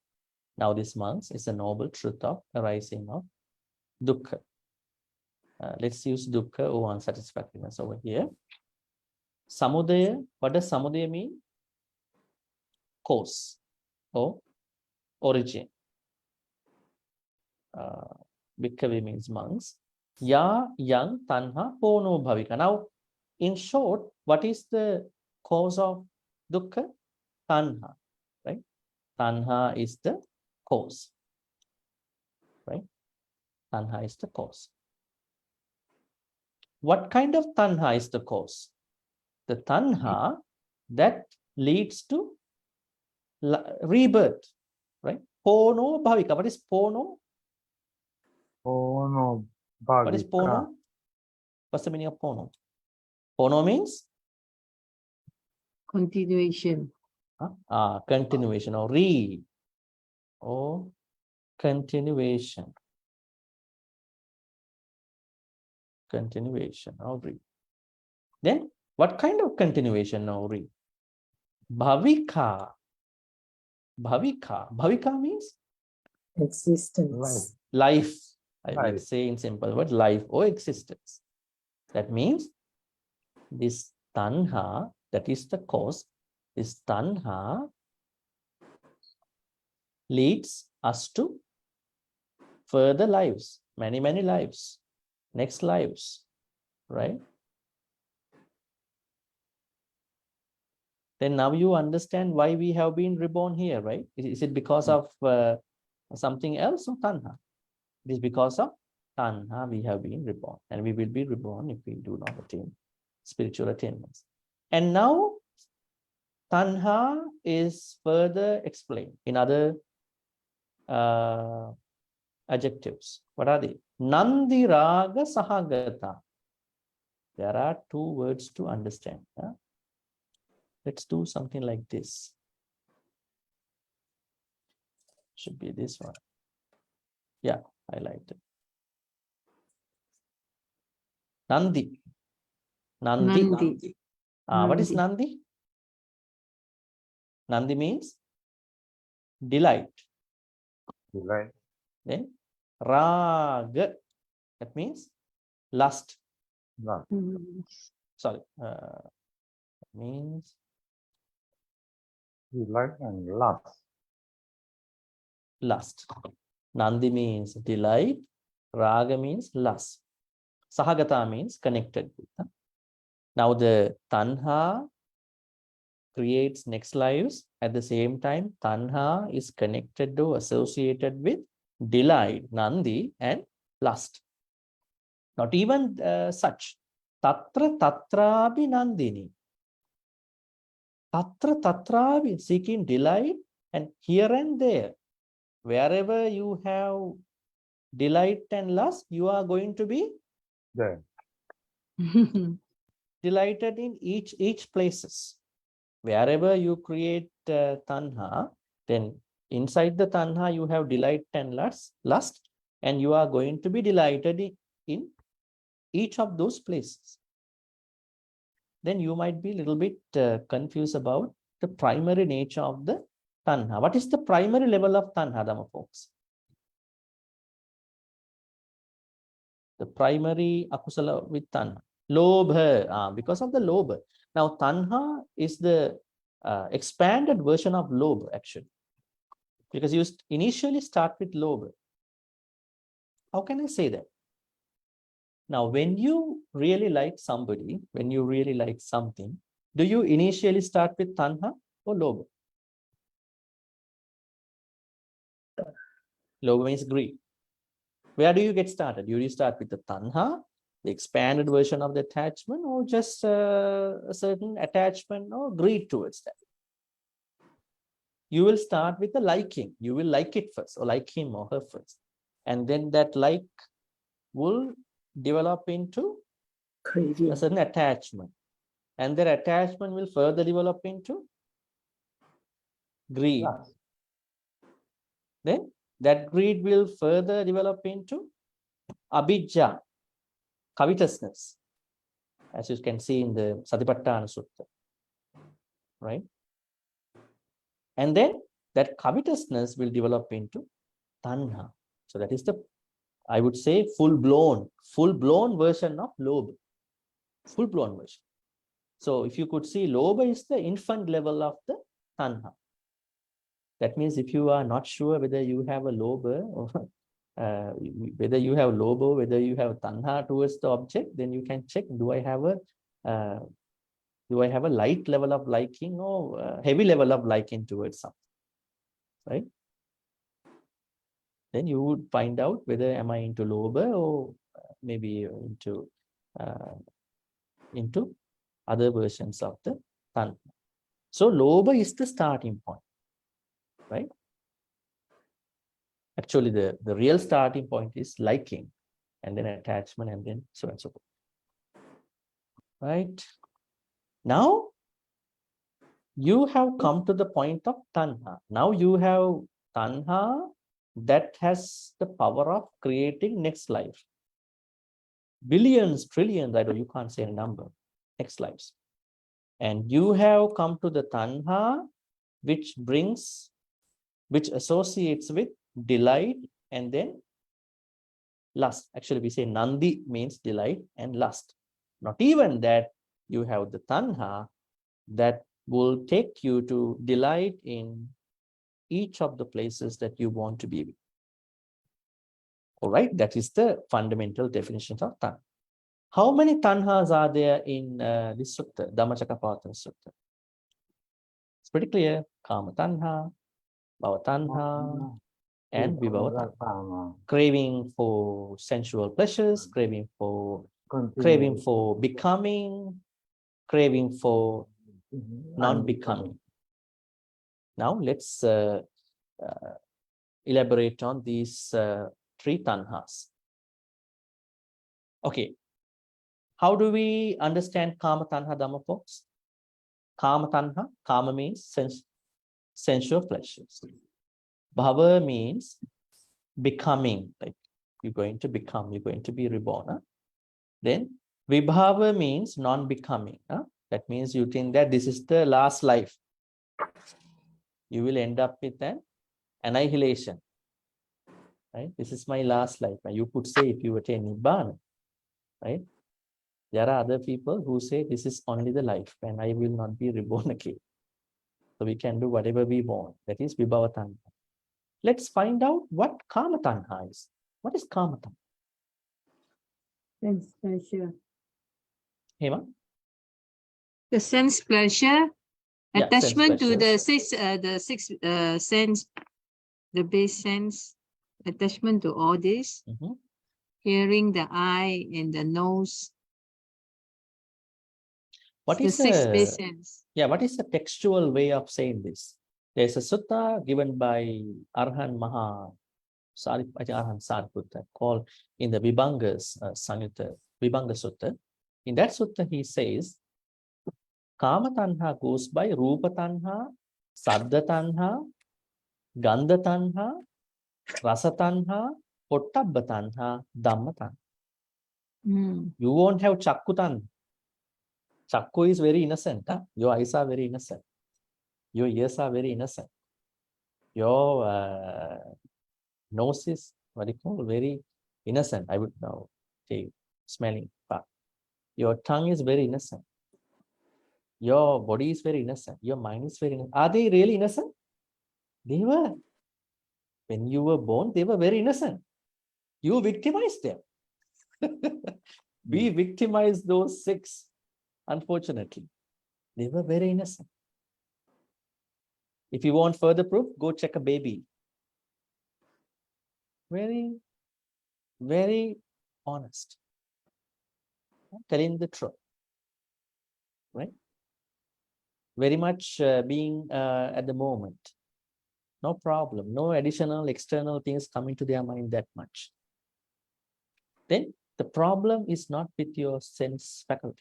Now this monks is a noble truth of arising of dukkha. Let's use dukkha or unsatisfactoriness over here. Samudaya, what does samudaya mean? Cause or origin. Bhikkhave means monks. Ya yang tanha pono bhavika. Now, in short, what is the cause of dukkha? Tanha, right? Tanha is the cause, right? Tanha is the cause. What kind of tanha is the cause? The tanha that leads to rebirth, right? Pono bhavika. What is pono? Pono bhavika. What is pono? What's the meaning of pono? Pono means Continuation. Continuation or continuation. Continuation or Then what kind of continuation or Bhavika. Bhavika means Existence. life. I Life. will say in simple word, life or existence. That means this tanha, that is the cause, this tanha leads us to further lives, many lives, next lives, right? Then now you understand why we have been reborn here, right? Is it because of something else or tanha? It is because of tanha we have been reborn, and we will be reborn if we do not attain spiritual attainments. And now tanha is further explained in other adjectives. What are they? Nandiraga sahagata. There are two words to understand. Let's do something like this. Should be this one. Yeah, I liked it. Nandi. Nandi. What is Nandi? Nandi means delight. Delight. Then raga, that means lust. Lust. Sorry, that means delight and lust. Lust. Nandi means delight. Raga means lust. Sahagata means connected with. Now the tanha creates next lives. At the same time, tanha is connected or associated with delight, nandi, and lust. Not even such. Tatra tatrabi nandini. Tatra tatrabi, seeking delight, and here and there, wherever you have delight and lust, you are going to be There. delighted in each places. Wherever you create tanha, then inside the tanha you have delight and lust, and you are going to be delighted in each of those places. Then you might be a little bit confused about the primary nature of the tanha. What is the primary level of tanha, Dhamma folks? The primary akusala with tanha. Lobha, because of the lobha. Now, tanha is the expanded version of lobha, actually. Because you initially start with lobha. How can I say that? Now, when you really like somebody, when you really like something, do you initially start with tanha or lobha? Lobha means greed. Where do you get started? Do you start with the tanha, the expanded version of the attachment, or just a certain attachment or greed towards that? You will start with the liking. You will like it first, or like him or her first. And then that like will develop into Craving. a certain attachment. And that attachment will further develop into greed. Lust. Then that greed will further develop into abhijja, covetousness, as you can see in the Unsatisfactoriness Sutta, right? And then that covetousness will develop into tanha. So that is the, I would say, full-blown version of lobha, full-blown version. So if you could see, lobha is the infant level of the tanha. That means if you are not sure whether you have a lobha or whether you have lobha, whether you have tanha towards the object, then you can check, do I have a light level of liking or a heavy level of liking towards something, right? Then you would find out whether am I into lobha or maybe into other versions of the tanha. So lobha is the starting point, right? Actually, the real starting point is liking, and then attachment, and then so on and so forth. Right? Now, you have come to the point of tanha. Now you have tanha that has the power of creating next life. Billions, trillions, I don't, you can't say a number, next lives. And you have come to the tanha which associates with delight and then lust. Actually, we say nandi means delight and lust. Not even that, you have the tanha that will take you to delight in each of the places that you want to be with. All right, that is the fundamental definition of tanha. How many tanhas are there in this sutta, Dhammacakkappavattana Sutta? It's pretty clear. Kama tanha, bhava tanha, and vibhava tanha. Craving for sensual pleasures, craving for becoming, craving for non-becoming. Now let's elaborate on these three tanhas. Okay, how do we understand kama tanha, Dhamma folks? Kama tanha, kama means sensual pleasures. Bhava means becoming, like you're going to become, you're going to be reborn. Huh? Then vibhava means non-becoming. Huh? That means you think that this is the last life. You will end up with an annihilation. Right? This is my last life. And you could say if you attain Nibbana, right? There are other people who say this is only the life and I will not be reborn again. So we can do whatever we want. That is Vibhava Tanha. Let's find out what Kama Tanha is. What is Kama Tanha? Sense pleasure. Hema? The sense pleasure, Yeah, sense attachment to pleasures. the six sense, the base sense, attachment to all this, Mhm. hearing, the eye, and the nose. What the is six a base sense. what is the textual way of saying this? There's a sutta given by Arhan Maha Arhan Sariputta called in the Vibhangas Samyutta Vibhanga Sutta. In that sutta, he says, Kama Tanha goes by Rupa Tanha, Saddha Tanha, Gandha Tanha, Rasa Tanha, Pottabha Tanha, Dhamma Tanha. Mm. You won't have Chakku Tanha. Chakku is very innocent. Huh? Your eyes are very innocent. Your ears are very innocent. Your nose is what you call very innocent. I would now say smelling part. Your tongue is very innocent. Your body is very innocent. Your mind is very innocent. Are they really innocent? They were. When you were born, they were very innocent. You victimized them. We victimized those six, unfortunately. They were very innocent. If you want further proof, go check a baby. Very, very honest. Telling the truth. Right? Very much being at the moment. No problem. No additional external things coming to their mind that much. Then the problem is not with your sense faculties,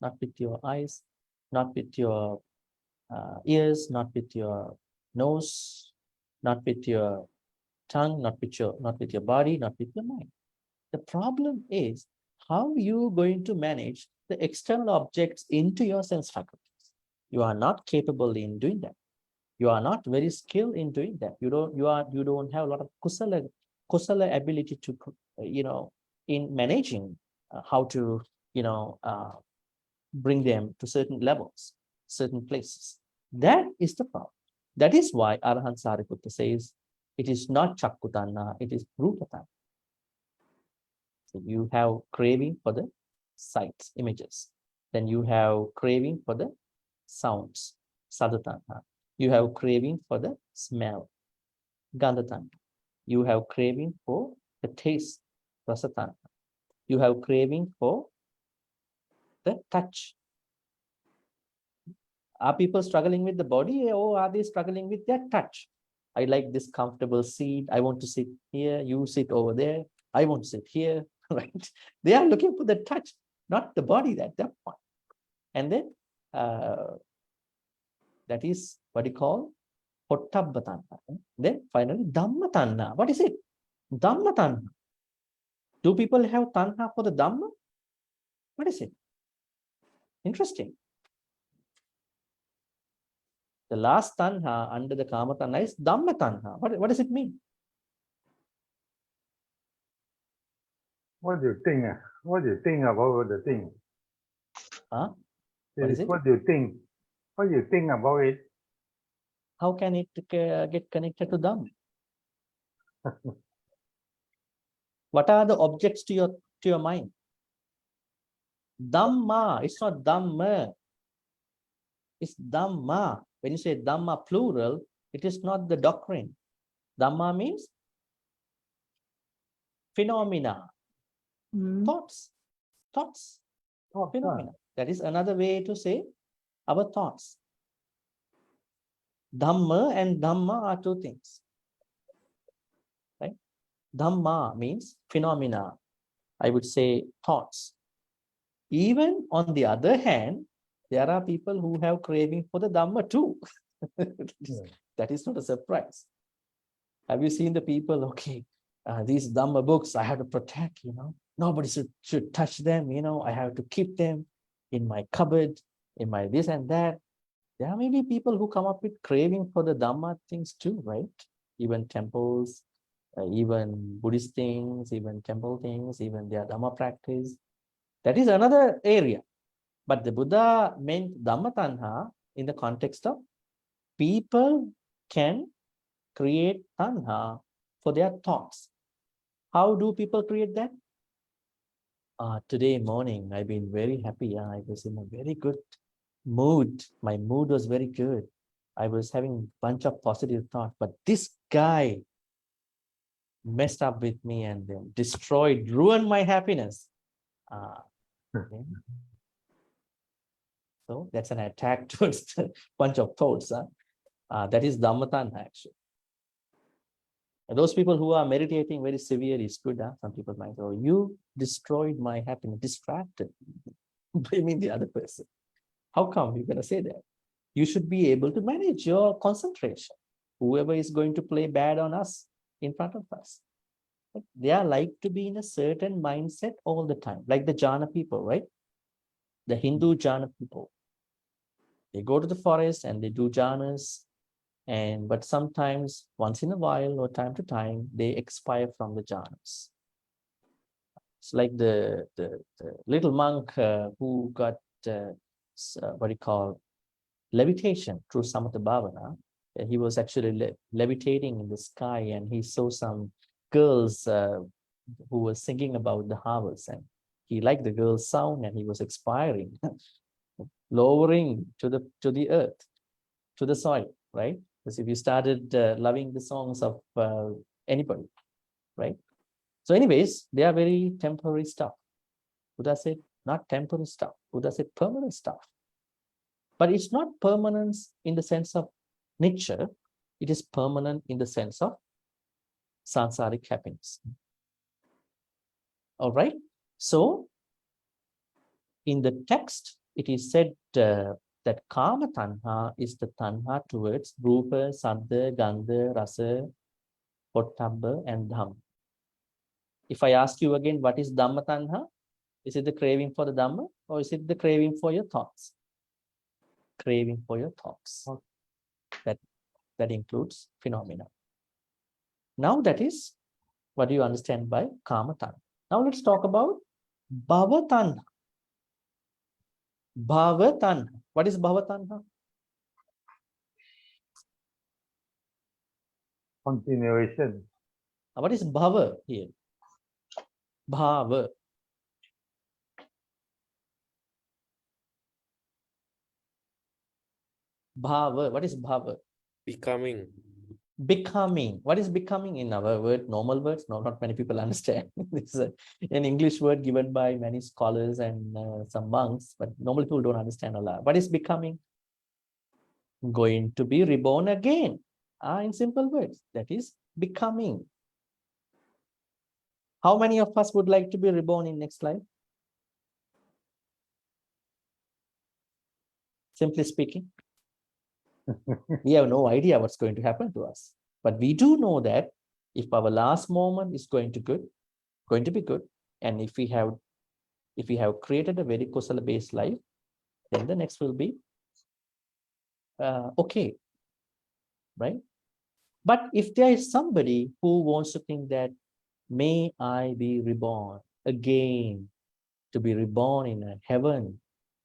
not with your eyes, not with your ears, not with your nose, not with your tongue, not with your body, not with your mind. The problem is how you going to manage the external objects into your sense faculties. You are not capable in doing that. You are not very skilled in doing that. You don't have a lot of kusala ability to in managing how to bring them to certain levels, certain places. That is the problem. That is why Arahant Sariputta says it is not Chakkutanha, it is Rupatanha. So you have craving for the sights, images. Then you have craving for the sounds, Sadhatanha. You have craving for the smell, Gandhatanha. You have craving for the taste, Rasatanha. You have craving for the touch. Are people struggling with the body, or are they struggling with their touch? I like this comfortable seat. I want to sit here. You sit over there. I want to sit here. Right? They are looking for the touch, not the body at that point. And then that is what you call Pottabha Tanha. Then finally Dhamma Tanha. What is it? Dhamma Tanha. Do people have Tanha for the Dhamma? What is it? Interesting. The last Tanha under the Kama Tanha is Dhamma Tanha. What does it mean? What do you think? What do you think about the thing? Huh? What is it? What do you think? What do you think about it? How can it get connected to Dhamma? What are the objects to your mind? Dhamma. It's not Dhamma. It's Dhamma. When you say Dhamma plural, it is not the doctrine. Dhamma means phenomena. Thoughts. Phenomena. That is another way to say our thoughts. Dhamma and Dhamma are two things. Right? Dhamma means phenomena. I would say thoughts. Even on the other hand, there are people who have craving for the Dhamma too. That is not a surprise. Have you seen the people, okay, these Dhamma books I have to protect, nobody should touch them, I have to keep them in my cupboard, in my this and that. There may be people who come up with craving for the Dhamma things too, right? Even temples, even Buddhist things, even temple things, even their Dhamma practice. That is another area. But the Buddha meant Dhamma Tanha in the context of people can create tanha for their thoughts. How do people create that? Today morning, I've been very happy. I was in a very good mood. My mood was very good. I was having a bunch of positive thoughts, but this guy messed up with me and then destroyed, ruined my happiness. Okay. So that's an attack towards a bunch of thoughts. That is Dhammatanha actually. And those people who are meditating very severely is good. Some people might say, oh, you destroyed my happiness, distracted, blaming the other person. How come you're going to say that? You should be able to manage your concentration. Whoever is going to play bad on us in front of us. They are like to be in a certain mindset all the time, like the jhana people, right? The Hindu jhana people. They go to the forest and they do jhanas, but sometimes once in a while or time to time, they expire from the jhanas. It's like the little monk who got what do you call levitation through Samatha Bhavana. He was actually levitating in the sky and he saw some girls who were singing about the harvest, and he liked the girls' sound and he was expiring, lowering to the earth, to the soil, right? Because if you started loving the songs of anybody, right? So anyways, they are very temporary stuff. Buddha said, not temporary stuff. Buddha said permanent stuff. But it's not permanence in the sense of nature. It is permanent in the sense of sansaric happiness. All right. So in the text, it is said that kama tanha is the tanha towards rupa, saddha, gandha, rasa, pottabha, and dhamma. If I ask you again, what is dhamma tanha? Is it the craving for the dhamma or is it the craving for your thoughts? Craving for your thoughts. That includes phenomena. Now that is what do you understand by kama tanha. Now let's talk about bhava tanha. Bhava tanha. What is bhava tanha? Continuation. What is bhava here? Bhava. Bhava. What is bhava? Becoming. Becoming. What is becoming in our word? Normal words? No, not many people understand. This is an English word given by many scholars and some monks, but normal people don't understand a lot. What is becoming? Going to be reborn again. In simple words, that is becoming. How many of us would like to be reborn in next life? Simply speaking, we have no idea what's going to happen to us. But we do know that if our last moment is going to be good, and if we have created a very kusala-based life, then the next will be okay, right? But if there is somebody who wants to think that, may I be reborn again, to be reborn in a heaven,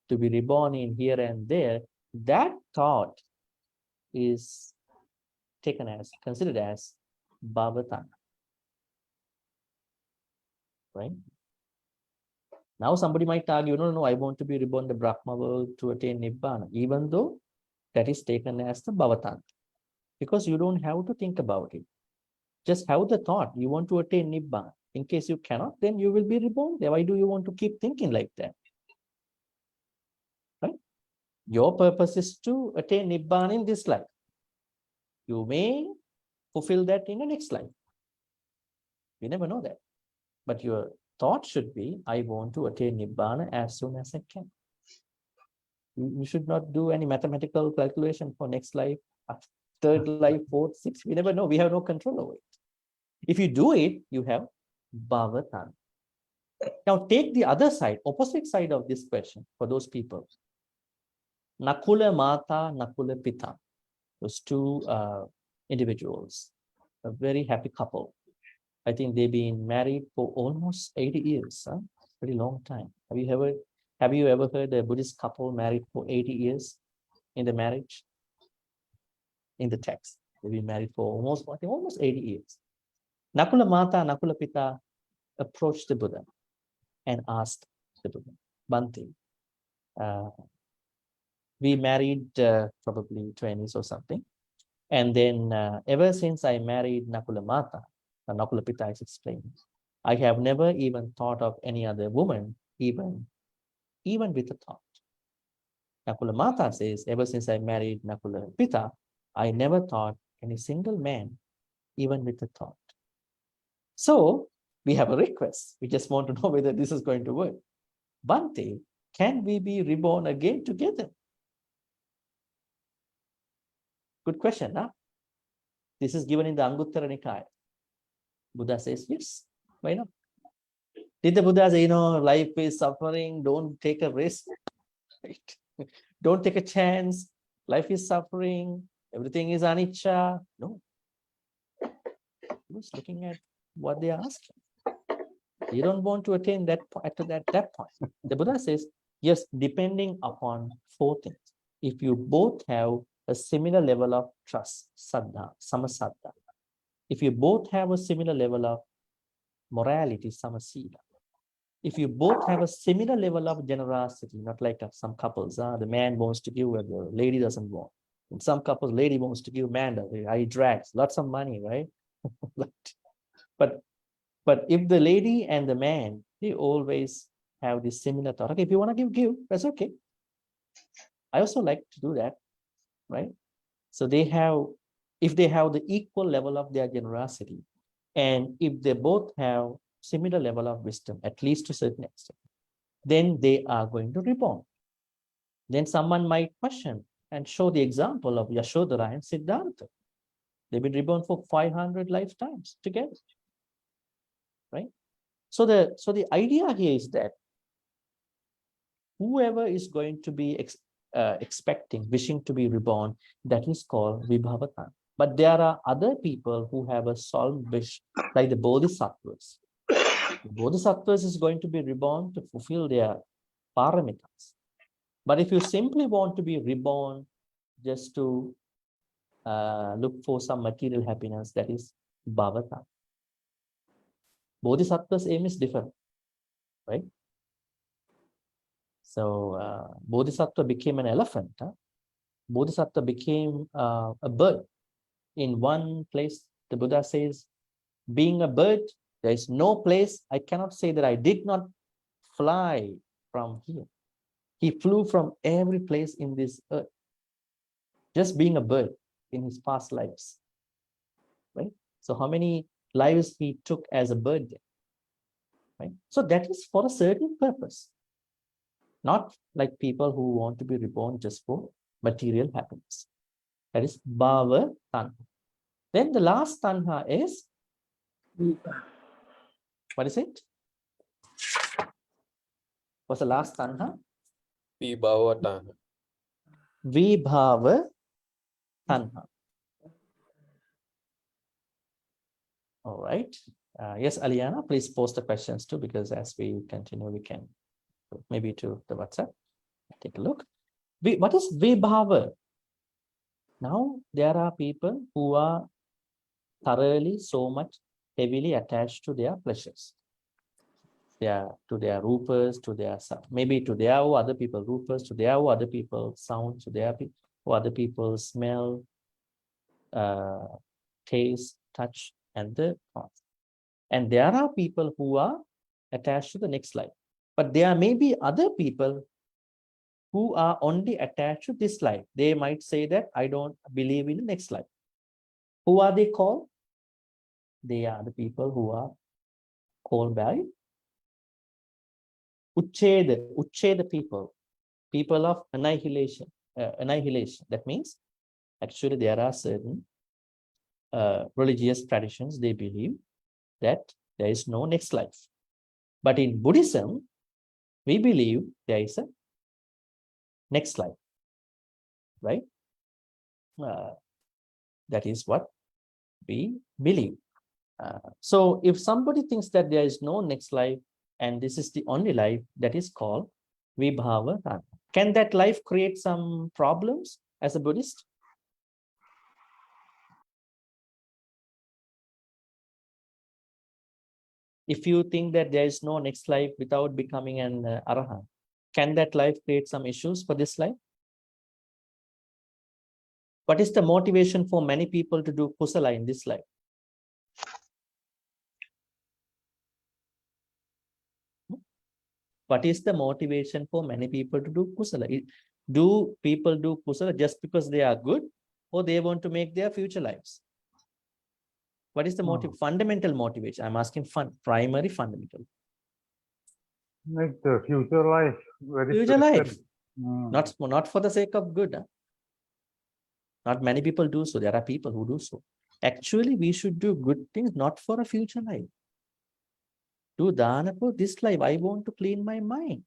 to be reborn in here and there, that thought is considered as bhavatana, right? Now somebody might argue, no, I want to be reborn in the Brahma world to attain Nibbana, even though that is taken as the bhavatana, because you don't have to think about it. Just have the thought, you want to attain Nibbana. In case you cannot, then you will be reborn there. Why do you want to keep thinking like that? Right? Your purpose is to attain Nibbana in this life. You may fulfill that in the next life. You never know that. But your thought should be, I want to attain Nibbana as soon as I can. You should not do any mathematical calculation for next life, third life, fourth, sixth. We never know. We have no control over it. If you do it, you have bhavatana. Now take the other side, opposite side of this question for those people. Nakula Mata, Nakula Pita. Those two individuals, a very happy couple. I think they've been married for almost 80 years, pretty long time. Have you ever heard a Buddhist couple married for 80 years in the marriage? in the text. They've been married for almost 80 years. Nakula Mata, Nakula Pita approached the Buddha and asked the Buddha, Bhante, we married probably 20s or something. And then ever since I married Nakula Mata, Nakula Pita is explaining, I have never even thought of any other woman, even with a thought. Nakula Mata says, ever since I married Nakula Pita, I never thought any single man, even with a thought. So we have a request. We just want to know whether this is going to work. Bhante, can we be reborn again together? Good question, huh? This is given in the Anguttara Nikaya. Buddha says, yes, why not? Did the Buddha say, life is suffering, don't take a risk, right? Don't take a chance, life is suffering, everything is anicca. No. He was looking at what they are asking. You don't want to attain that point. The Buddha says, yes, depending upon 4 things. If you both have a similar level of trust, saddha, samasaddha. If you both have a similar level of morality, samasila. If you both have a similar level of generosity, not like some couples, the man wants to give and the lady doesn't want. In some couples, lady wants to give, man does. He drags lots of money, right? But if the lady and the man, they always have this similar thought. Okay, if you want to give, that's okay. I also like to do that, right? So if they have the equal level of their generosity, and if they both have similar level of wisdom, at least to a certain extent, then they are going to reborn. Then someone might question and show the example of Yashodhara and Siddhartha. They've been reborn for 500 lifetimes together, right? So the idea here is that whoever is going to be wishing to be reborn, that is called Vibhavatana. But there are other people who have a solemn wish, like the Bodhisattvas. The Bodhisattvas is going to be reborn to fulfill their paramitas. But if you simply want to be reborn just to look for some material happiness, that is Bhavata. Bodhisattva's aim is different, right? So Bodhisattva became an elephant. Bodhisattva became a bird. In one place, the Buddha says, being a bird, there is no place, I cannot say that I did not fly from here. He flew from every place in this earth, just being a bird in his past lives, right? So how many lives he took as a bird there, right? So that is for a certain purpose, not like people who want to be reborn just for material happiness. That is bhava tanha. Then the last tanha is, what is it? What's the last tanha? Vibhavatana. Vibhava tanha. All right. Yes, Aliana, please post the questions too, because as we continue, we can maybe to the WhatsApp. Take a look. What is Vibhava? Now, there are people who are thoroughly so much heavily attached to their pleasures. To their rupas, to their maybe to their other people rupas, to their other people sound, to their other people smell, taste, touch, and the thoughts. And there are people who are attached to the next life. But there may be other people who are only attached to this life. They might say that I don't believe in the next life. Who are they called? They are the people who are called by Uchcheda people of annihilation. That means actually there are certain religious traditions, they believe that there is no next life. But in Buddhism, we believe there is a next life, right? That is what we believe. So if somebody thinks that there is no next life and this is the only life, that is called Vibhavatana. Can that life create some problems as a Buddhist? If you think that there is no next life without becoming an arahant, can that life create some issues for this life? What is the motivation for many people to do kusala in this life? What is the motivation for many people to do kusala? Do people do kusala just because they are good, or they want to make their future lives? What is the fundamental motivation? I'm asking primary fundamental. Make the future life very Future pleasant. life. Not for the sake of good. Not many people do so. There are people who do so. Actually, we should do good things, not for a future life. Do dana for this life. I want to clean my mind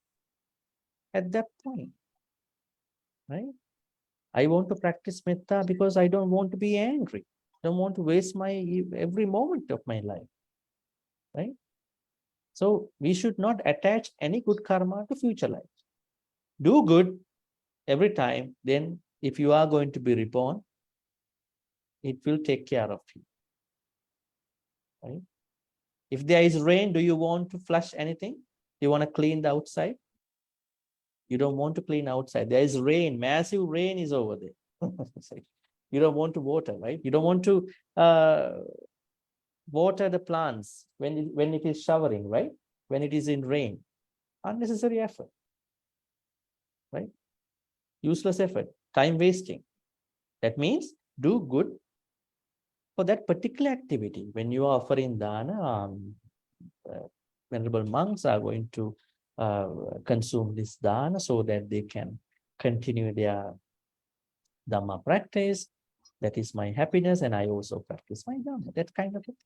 at that point. Right? I want to practice metta because I don't want to be angry. I don't want to waste my every moment of my life. Right? So we should not attach any good karma to future life. Do good every time. Then if you are going to be reborn, it will take care of you. Right? If there is rain, do you want to flush anything? Do you want to clean the outside? You don't want to clean outside. There is rain, massive rain is over there. You don't want to water, right? You don't want to water the plants when it is showering, right? When it is in rain. Unnecessary effort, right? Useless effort, time wasting. That means do good for that particular activity. When you are offering dana, venerable monks are going to consume this dana so that they can continue their Dhamma practice. That is my happiness, and I also practice my Dhamma. That kind of it.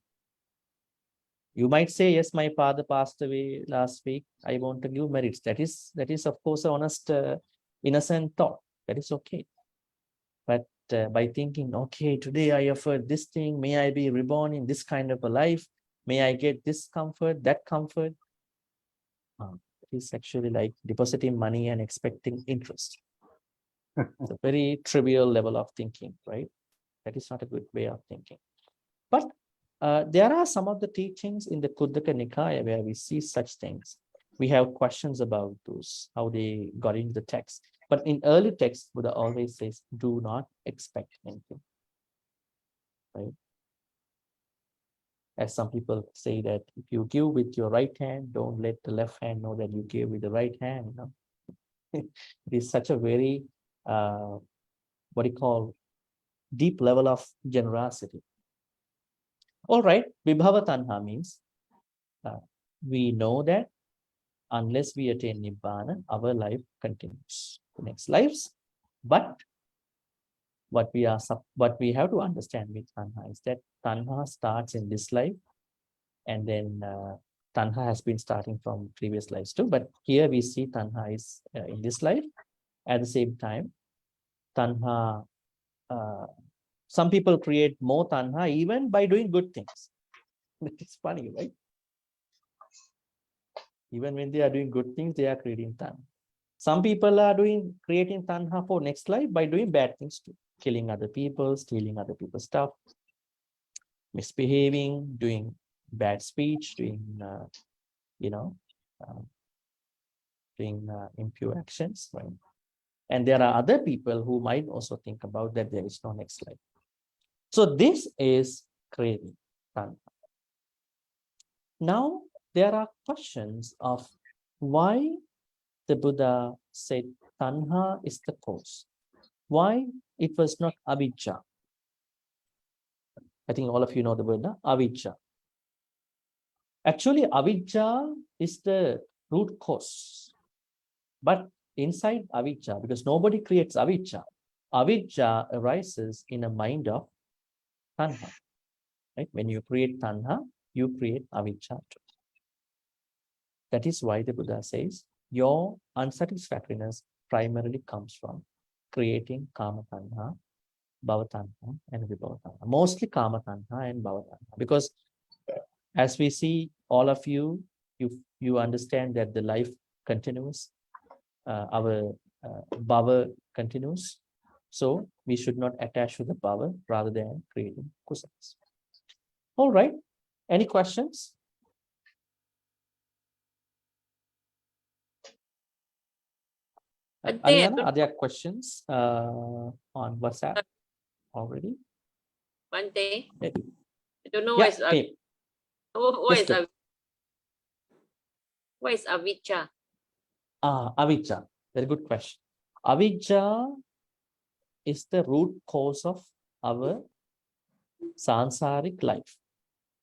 You might say, yes, my father passed away last week. I want to give merits. That is of course, an honest, innocent thought. That is okay. But by thinking, okay, today I offered this thing, may I be reborn in this kind of a life? May I get this comfort, that comfort? It's actually like depositing money and expecting interest. It's a very trivial level of thinking, right? That is not a good way of thinking. But there are some of the teachings in the Khuddaka Nikaya where we see such things. We have questions about those, how they got into the text. But in early texts, Buddha always says, do not expect anything. Right? As some people say that if you give with your right hand, don't let the left hand know that you gave with the right hand. You know? It is such a very, what do you call, deep level of generosity. All right, Vibhava Tanha means we know that unless we attain Nibbana, our life continues the next lives. But what we have to understand with Tanha is that Tanha starts in this life, and then Tanha has been starting from previous lives too. But here we see Tanha is in this life. At the same time, Tanha, some people create more Tanha even by doing good things. It's funny, right? Even when they are doing good things, they are creating Tanha. Some people are creating Tanha for next life by doing bad things too. Killing other people, stealing other people's stuff, misbehaving, doing bad speech, doing, doing impure actions, right? And there are other people who might also think about that there is no next life. So this is craving Tanha. Now, there are questions of why the Buddha said Tanha is the cause. Why it was not avijja? I think all of you know the word, avijja. Actually, avijja is the root cause. But inside avijja, because nobody creates avijja, avijja arises in a mind of tanha. Right? When you create tanha, you create avijja too. That is why the Buddha says your unsatisfactoriness primarily comes from creating kama tanha, bhava tanha, and vibhava tanha. Mostly kama tanha and bhava tanha. Because as we see, all of you understand that the life continues, our bhava continues. So we should not attach to the bhava rather than creating kusalas. All right. Any questions? Bhante, Ariana, are there questions on WhatsApp already? Bhante, Maybe. I don't know Yeah, what is okay. what is Yes, what is avijja? Avijja, very good question. Avijja is the root cause of our sansaric life.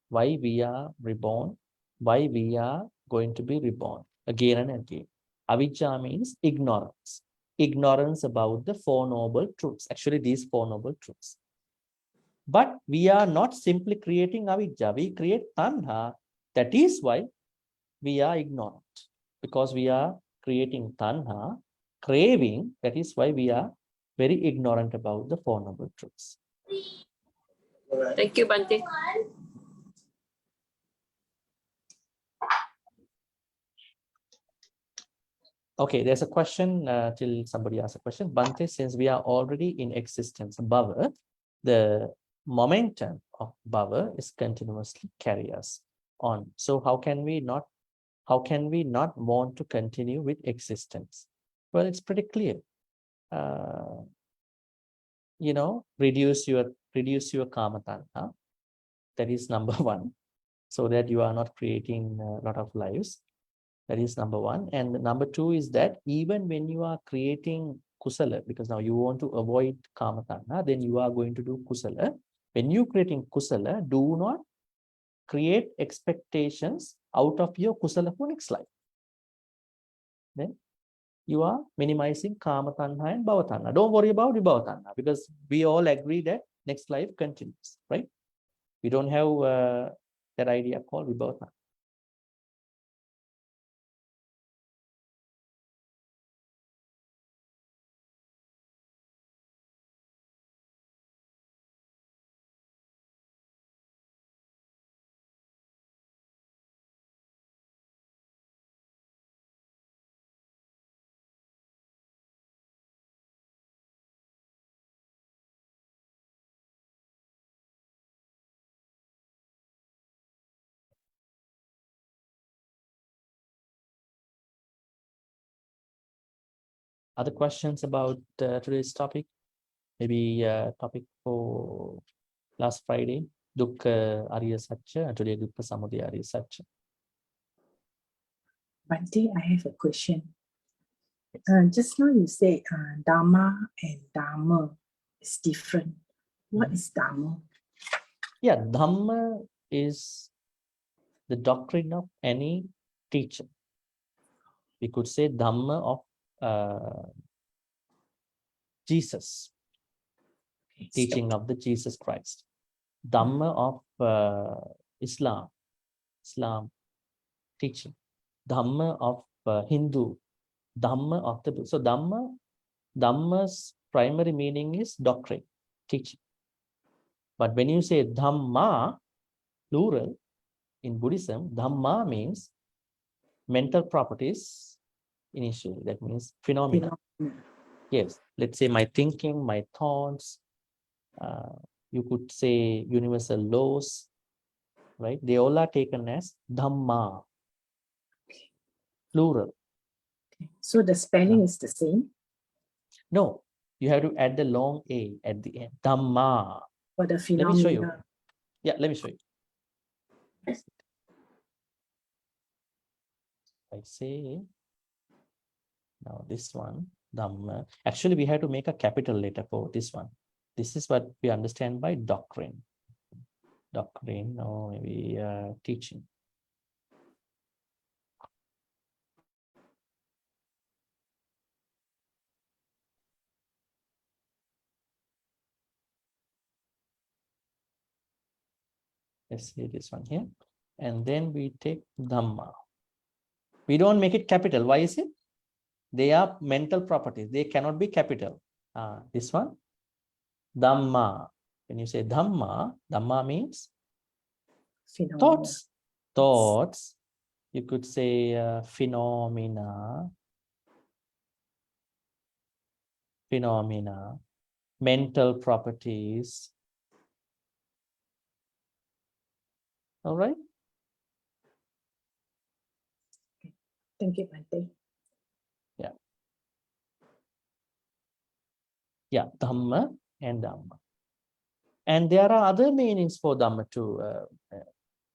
Why we are reborn, why we are going to be reborn again and again. Avijja means ignorance. Ignorance about the Four Noble Truths. Actually, these Four Noble Truths. But we are not simply creating avijja. We create tanha. That is why we are ignorant. Because we are creating tanha, craving. That is why we are very ignorant about the Four Noble Truths. Thank you, Bhante. Okay, there's a question till somebody asks a question. Bhante, since we are already in existence, bhava, the momentum of bhava is continuously carry us on. So how can we not want to continue with existence? Well, it's pretty clear. Reduce your karma tanha. That is number one, so that you are not creating a lot of lives. That is number one. And number two is that even when you are creating kusala, because now you want to avoid karma tanha, then you are going to do kusala. When you creating kusala, do not create expectations out of your kusala for next life. Then you are minimizing karma tanha and bhava tanha. Don't worry about vibhava tanha, because we all agree that next life continues, right? We don't have that idea called vibhava tanha. Other questions about today's topic? Maybe topic for last Friday, Dukkha Arya Satya, and today Dukkha Samudaya Arya Satya. Bhante, I have a question. Just now you said Dharma and Dhamma is different. What is Dhamma? Yeah, Dhamma is the doctrine of any teacher. We could say Dhamma of Jesus, teaching of the Jesus Christ. Dhamma of Islam teaching. Dhamma of Hindu, Dhamma of the Buddha. So Dhamma's primary meaning is doctrine, teaching. But when you say Dhamma, plural, in Buddhism, Dhamma means mental properties initially. That means phenomena. Yes, let's say my thinking, my thoughts, you could say universal laws, right? They all are taken as Dhamma, plural. So the spelling is the same? No, you have to add the long A at the end. Dhamma. For the Let me show you. phenomena. Yeah, let me show you. I say now this one, Dhamma. Actually, we have to make a capital letter for this one. This is what we understand by doctrine. Doctrine, or maybe teaching. Let's see this one here. And then we take Dhamma. We don't make it capital. Why is it? They are mental properties. They cannot be capital. This one, Dhamma. When you say Dhamma, Dhamma means Phenomena. thoughts. Thoughts. You could say phenomena, mental properties. All right. Thank you, Bhante. Yeah. Yeah, Dhamma and Dhamma. And there are other meanings for Dhamma too.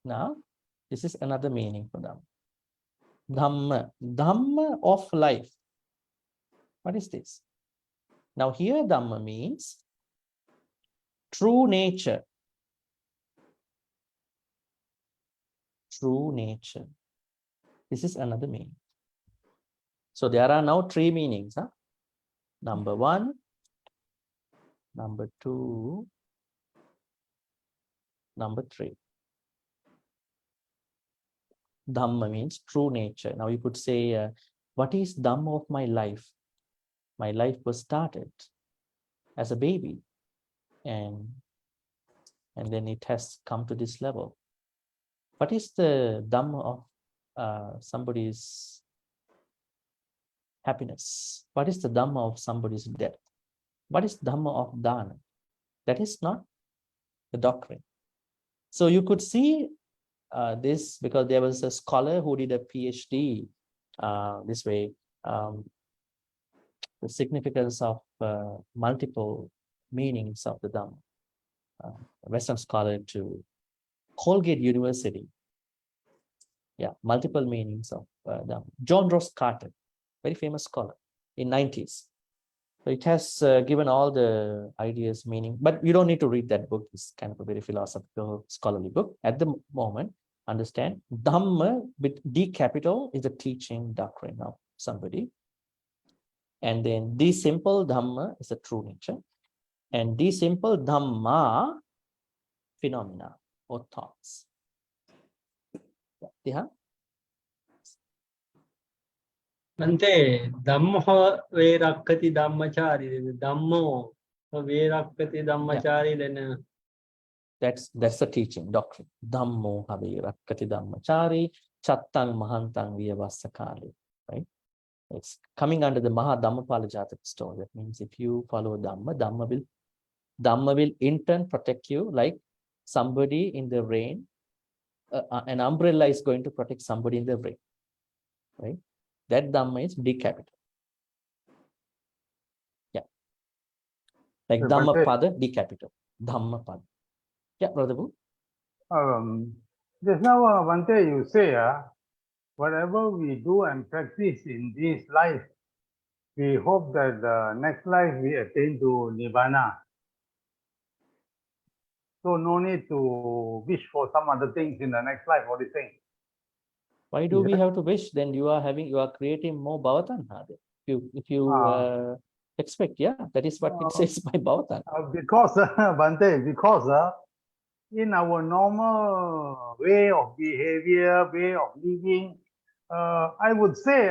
Now, this is another meaning for Dhamma. Dhamma, Dhamma of life. What is this? Now here Dhamma means true nature. True nature. This is another meaning. So there are now three meanings. Huh? Number one, number two, number three. Dhamma means true nature. Now you could say, what is Dhamma of my life? My life was started as a baby, and then it has come to this level. What is the Dhamma of somebody's happiness? What is the Dhamma of somebody's death? What is Dhamma of Dana? That is not the doctrine. So you could see this because there was a scholar who did a PhD this way, the significance of multiple meanings of the Dhamma. A Western scholar to Colgate University. Yeah, multiple meanings of Dhamma. John Ross Carter, very famous scholar in 90s. So it has given all the ideas, meaning, but you don't need to read that book. It's kind of a very philosophical, scholarly book. At the moment, understand, Dhamma with D capital is the teaching doctrine of somebody. And then D simple Dhamma is the true nature. And D simple Dhamma, phenomena or thoughts. Yeah. Bhante, Dhamma Verakkati Dhammachari, Dhammo Verakkati Dhammachari, then that's the teaching doctrine. Dhammo Verakkati Dhammachari, Chattang Mahantang Vyavasakali. Right? It's coming under the Maha Dhammapala Jataka story. That means if you follow Dhamma, Dhamma will in turn protect you like somebody in the rain. An umbrella is going to protect somebody in the rain. Right? That Dhamma is D capital. Yeah. Like Dhammapada, D capital. Dhammapada. Yeah, Brother Bu. Just now, Bhante, you say, whatever we do and practice in this life, we hope that the next life we attain to Nibbana. So no need to wish for some other things in the next life. What do you think? Why do we have to wish? Then you are creating more bhavatanha. If you expect, yeah, that is what it says by bhavatanha. Because Bhante, because in our normal way of behavior, way of living, I would say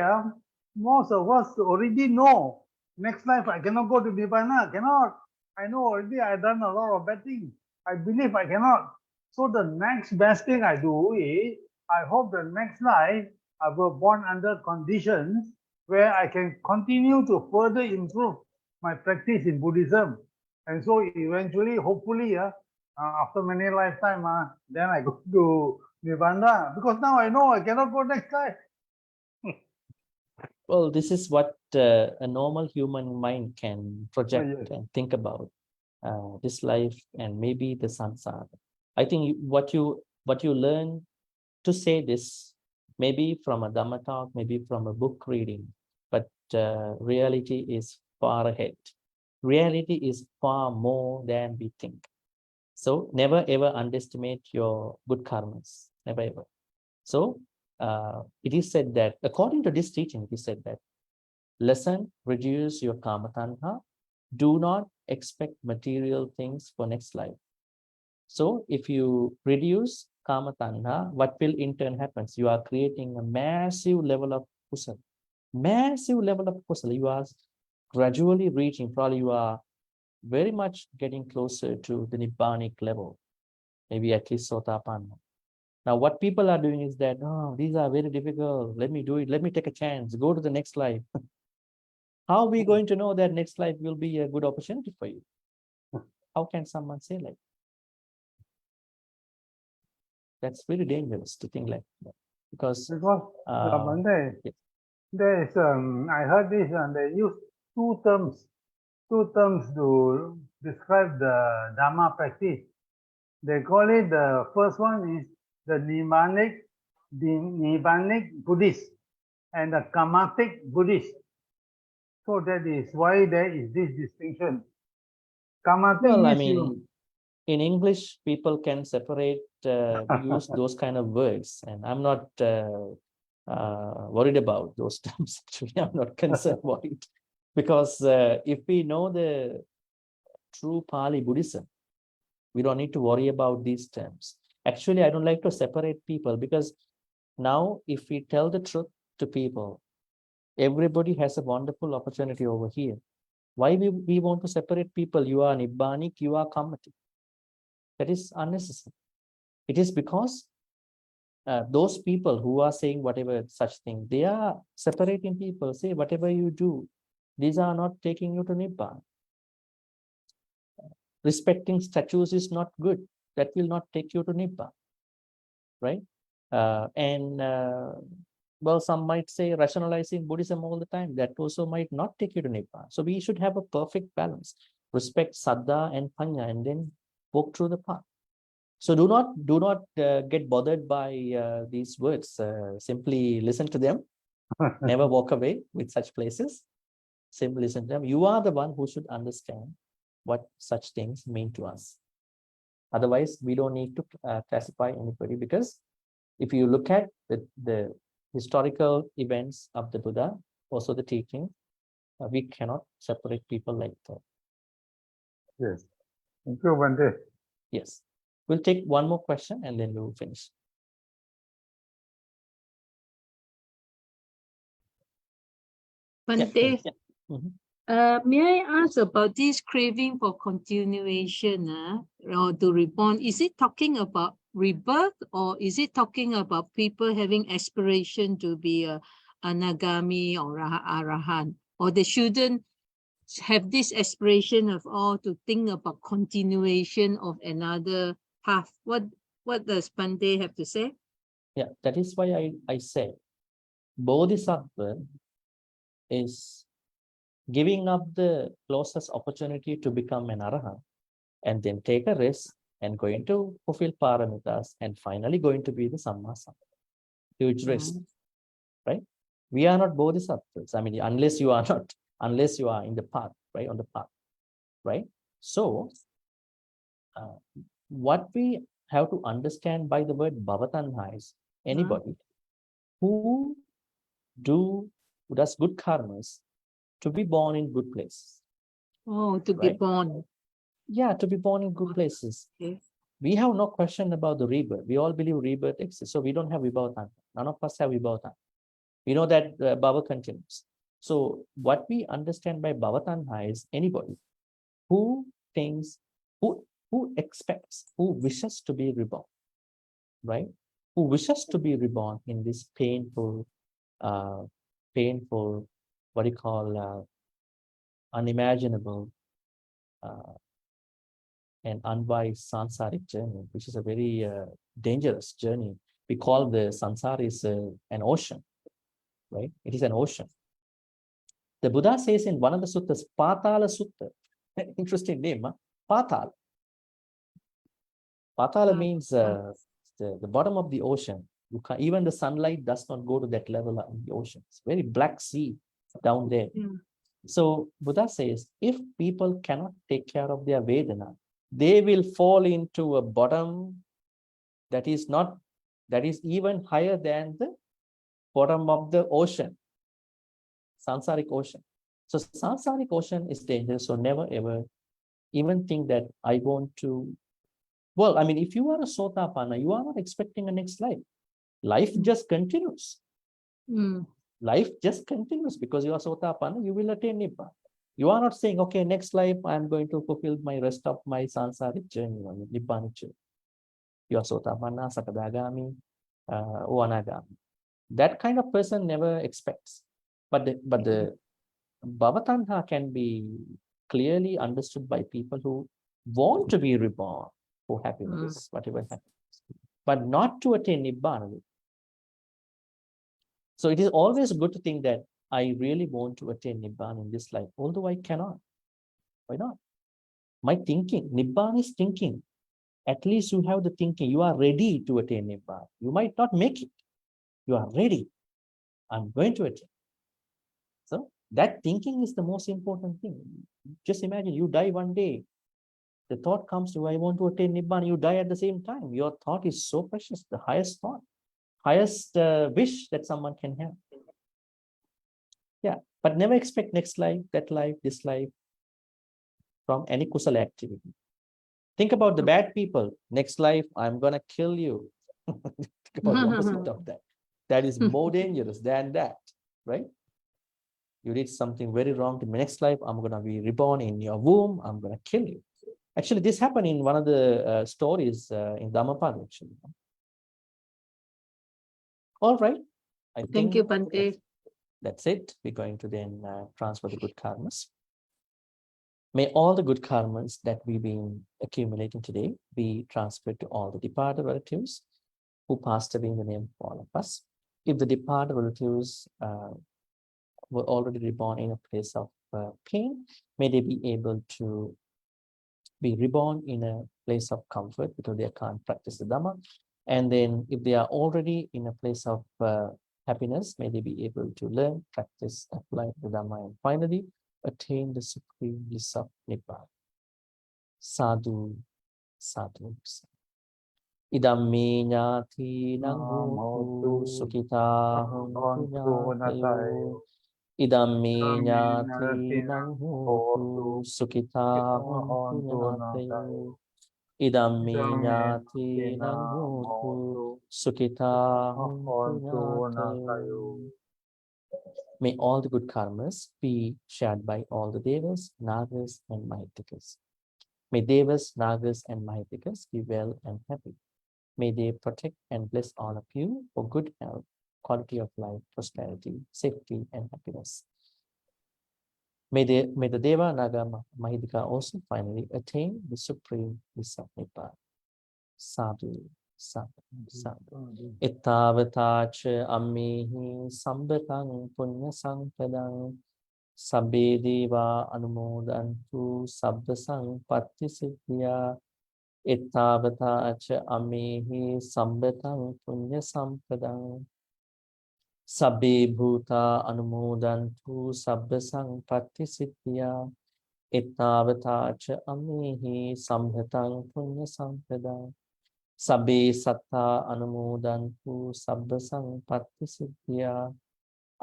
most of us already know next life I cannot go to Nibbana. Cannot. I know already I've done a lot of bad things. I believe I cannot. So the next best thing I do is I hope the next life I will born under conditions where I can continue to further improve my practice in Buddhism. And so eventually, hopefully, after many lifetime, then I go to Nibbana. Because now I know I cannot go next life. Well, this is what a normal human mind can project and think about this life and maybe the samsara. I think what you learn to say this, maybe from a Dhamma talk, maybe from a book reading, but reality is far ahead. Reality is far more than we think. So never ever underestimate your good karmas. Never ever. So it is said that, according to this teaching, it is said that lessen, reduce your karma tanha. Do not expect material things for next life. So if you reduce karma tanha, what will in turn happen? You are creating a massive level of kusala. Massive level of kusala. You are gradually reaching, probably you are very much getting closer to the Nibbanic level, maybe at least Sotapanna. Now, what people are doing is that, oh, these are very difficult. Let me do it. Let me take a chance. Go to the next life. How are we going to know that next life will be a good opportunity for you? How can someone say like that? That's very dangerous to think like that. Because Monday, there's I heard this and they use two terms two terms to describe the Dhamma practice. They call it, the first one is the Nibbanic Buddhist and the Kamatic Buddhist. So that is why there is this distinction. Kamatic Well, I means mean, in English, people can separate, use those kind of words, and I'm not worried about those terms. Actually, I'm not concerned about it, because if we know the true Pali Buddhism, we don't need to worry about these terms. Actually, I don't like to separate people, because now if we tell the truth to people, everybody has a wonderful opportunity over here. Why we want to separate people? You are Nibbanic, you are Kamatic. That is unnecessary. It is because those people who are saying whatever such thing, they are separating people. Say whatever you do, these are not taking you to Nibbana. Respecting statues is not good. That will not take you to Nibbana, right? Well, some might say rationalizing Buddhism all the time, that also might not take you to Nibbana. So we should have a perfect balance. Respect Saddha and Panya, and then walk through the path. So do not get bothered by these words. Simply listen to them. Never walk away with such places. Simply listen to them. You are the one who should understand what such things mean to us. Otherwise, we don't need to classify anybody, because if you look at the historical events of the Buddha, also the teaching, we cannot separate people like that. yes. Thank you, Bhante. Yes. We'll take one more question and then we'll finish. Bhante, Yeah. Mhm. may I ask about this craving for continuation or to reborn? Is it talking about rebirth, or is it talking about people having aspiration to be a anagami or arahan? Or they shouldn't have this aspiration of all to think about continuation of another path? What does Bhante have to say? Yeah, that is why I say Bodhisattva is giving up the closest opportunity to become an arahant, and then take a risk and going to fulfill paramitas, and finally going to be the Sammasambuddha. Huge risk, right? We are not bodhisattvas. I mean, unless you are in the path, right? On the path, right? So, what we have to understand by the word bhavatanha is anybody who does good karmas to be born in good places. Oh, to be right? born. Yeah, to be born in good places. Okay. We have no question about the rebirth. We all believe rebirth exists. So we don't have vibhavatana. None of us have vibhavatana. We know that bhava continues. So what we understand by bhavatanha is anybody who thinks, who expects, who wishes to be reborn, right? Who wishes to be reborn in this painful, what do you call, unimaginable and unwise sansaric journey, which is a very dangerous journey. We call the sansara is an ocean, right? It is an ocean. The Buddha says in one of the suttas, Patala Sutta, interesting name, huh? Patala. Patala means the bottom of the ocean. You can't, even the sunlight does not go to that level of the ocean. It's very black sea down there. So Buddha says, if people cannot take care of their Vedana, they will fall into a bottom that is even higher than the bottom of the ocean, sansaric ocean. So sansaric ocean is dangerous. So never ever even think that I want to. Well, I mean, if you are a Sotapanna, you are not expecting a next life. Life just continues. Life just continues because you are Sotapanna, you will attain Nibbana. You are not saying, okay, next life I'm going to fulfill my rest of my sansaric journey or Nibbanic journey. You are Sotapanna, Sakadagami, or Anagami. That kind of person never expects. But the Bhavatanha can be clearly understood by people who want to be reborn for happiness, whatever happens, but not to attain Nibbana. So it is always good to think that I really want to attain Nibbana in this life, although I cannot. Why not? My thinking, Nibbana is thinking. At least you have the thinking. You are ready to attain Nibbana. You might not make it. You are ready. I'm going to attain. So that thinking is the most important thing. Just imagine you die one day. The thought comes to you, I want to attain Nibbana. You die at the same time. Your thought is so precious, the highest thought, highest wish that someone can have. Yeah, but never expect next life, that life, this life from any kusala activity. Think about the bad people. Next life, I'm going to kill you. Think about the opposite of that. That is more dangerous than that, right? You did something very wrong. In the next life, I'm going to be reborn in your womb. I'm going to kill you. Actually, this happened in one of the stories in Dhammacakkappavattana, actually. All right. Thank you, Bhante. That's it. We're going to then transfer the good karmas. May all the good karmas that we've been accumulating today be transferred to all the departed relatives who passed away in the name of all of us. If the departed relatives were already reborn in a place of pain, may they be able to be reborn in a place of comfort because they can't practice the Dhamma. And then if they are already in a place of happiness, may they be able to learn, practice, apply the Dhamma, and finally attain the supreme bliss of Nibbana. Sadhu, sadhu. Idam me ñāti nang hotu sukita hontu ñātayo. Idam me ñāti nang hotu sukita hontu ñātayo. Idam me ñāti nang hotu sukita hontu ñātayo. May all the good karmas be shared by all the devas, nagas, and mahitikas. May devas, nagas, and mahitikas be well and happy. May they protect and bless all of you for good health, quality of life, prosperity, safety, and happiness. May the Deva, Naga, Mahitika also finally attain the supreme bliss of Nibbana. Sadhu, sadhu, sadhu. Ittavatacha ammehi sambhatang punya sampadang sabbe deva anumodantu sabba sampatti siddhya. Ittavatacha ammehi sambhatang punya sampadang sabbe bhuta anumodantu sabba sampatti siddhya. Ittavatacha ammehi sambhatang punya sampadang sabbe satta anumodantu sabba sampatti siddhya.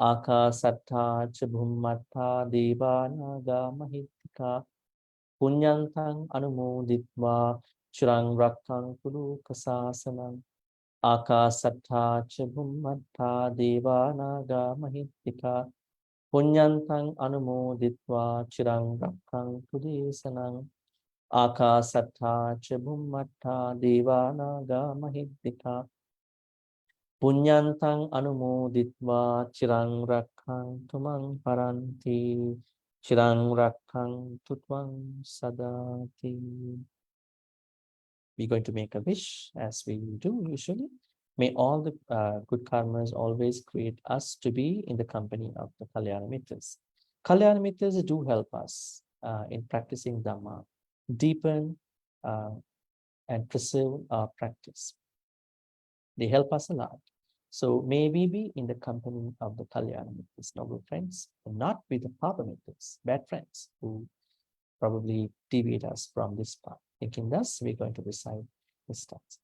Akasatta cha bhummatta devanaga mahitika punyantang anumoditva chirang raktang kuru kasasanam. Akasatta cha bhummatta devanaga mahitika punyantang anumoditva chirang raktang kuru sanam. Akasatta cha bhummatta devanaga mahitika punyantang anumoditva chirang rakkang tumang paranti chirang rakkang tutwang sadati. We're going to make a wish as we do usually. May all the good karmas always create us to be in the company of the Kalyana Mitras. Kalyana Mitras do help us in practicing Dhamma, deepen and preserve our practice. They help us a lot. So may we be in the company of the Kalyana Mitras, noble friends, and not with the Papa Mitras, bad friends, who probably deviate us from this path. Thinking thus, we're going to recite the stanza.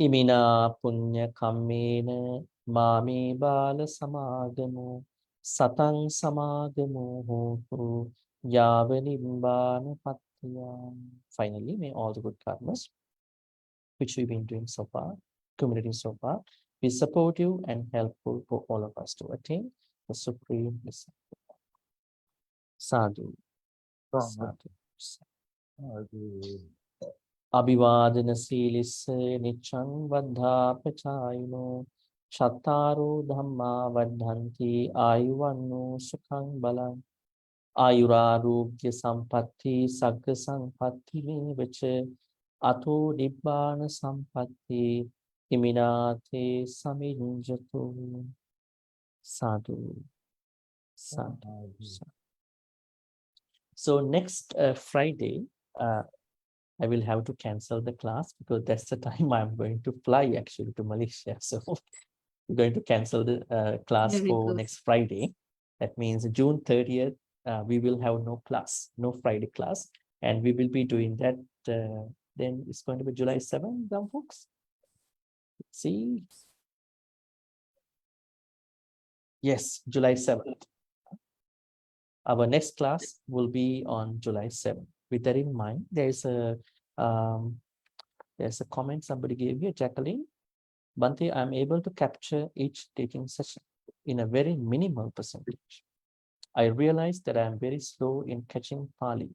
Imina punya kammena mami bala samagamu satang samagamu hotu yavanimbana patya. Finally, may all the good karmas which we've been doing so far, accumulating so far, be supportive and helpful for all of us to attain the supreme bliss. Sadhu. Sadhu. Abhivadana silisse nichang vaddha pachayino chattaro dhamma vaddhanti ayuvanno sukhang balang ayurarogya sampatti sagga sampatti mevacha ato nibbana sampatti iminate saminjato. Sadhu. Sadhu. Sadhu. So next Friday, I will have to cancel the class because that's the time I'm going to fly actually to Malaysia. So we're going to cancel the class Very for good. next Friday. That means June 30th, we will have no class, no Friday class. And we will be doing that. Then it's going to be July 7th, now, folks. Let's see. Yes, July 7th. Our next class will be on July 7th. With that in mind, there's a comment somebody gave here, Jacqueline. Bhante, I'm able to capture each teaching session in a very minimal percentage. I realize that I'm very slow in catching Pali.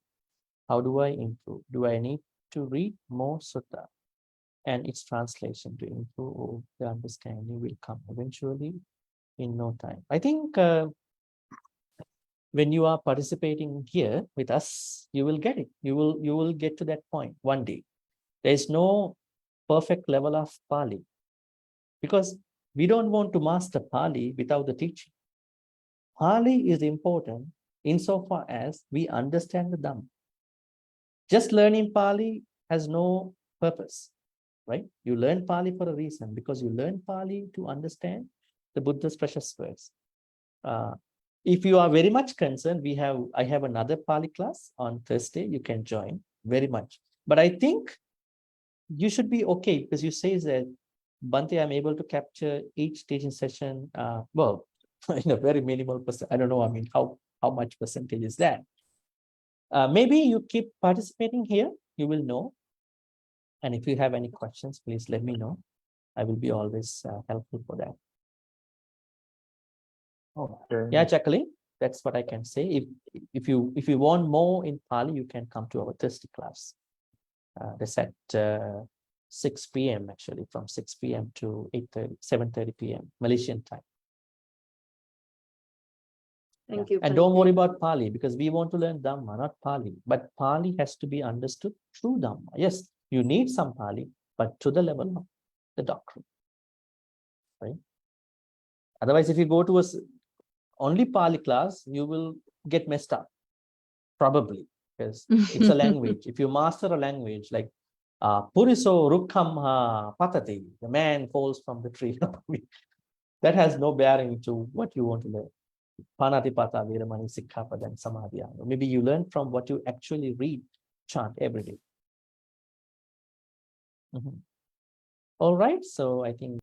How do I improve? Do I need to read more sutta and its translation to improve, or the understanding will come eventually in no time? I think when you are participating here with us, you will get it. You will get to that point one day. There is no perfect level of Pali because we don't want to master Pali without the teaching. Pali is important insofar as we understand the Dhamma. Just learning Pali has no purpose, right? You learn Pali for a reason, because you learn Pali to understand the Buddha's precious words. If you are very much concerned, I have another Pali class on Thursday. You can join very much. But I think you should be okay because you say that, Bhante, I'm able to capture each teaching session, well, in a very minimal percent. I don't know, I mean, how much percentage is that? Maybe you keep participating here, you will know. And if you have any questions, please let me know. I will be always helpful for that. Okay. Yeah, Jacqueline, that's what I can say. If you want more in Pali, you can come to our Thursday class. That's at 6 p.m. actually, from 6 p.m. to 7:30 p.m. Malaysian time. Thank Yeah. you. And don't worry Bhante. about Pali, because we want to learn Dhamma, not Pali. But Pali has to be understood through Dhamma. Yes, you need some Pali, but to the level of the doctrine. Right? Otherwise, if you go to only Pali class, you will get messed up. Probably, because it's a language. If you master a language like Puriso Rukkam Patati, the man falls from the tree. That has no bearing to what you want to learn. Panatipata Viramani Sikkhapada and Samadhyana. Maybe you learn from what you actually read, chant every day. All right, so I think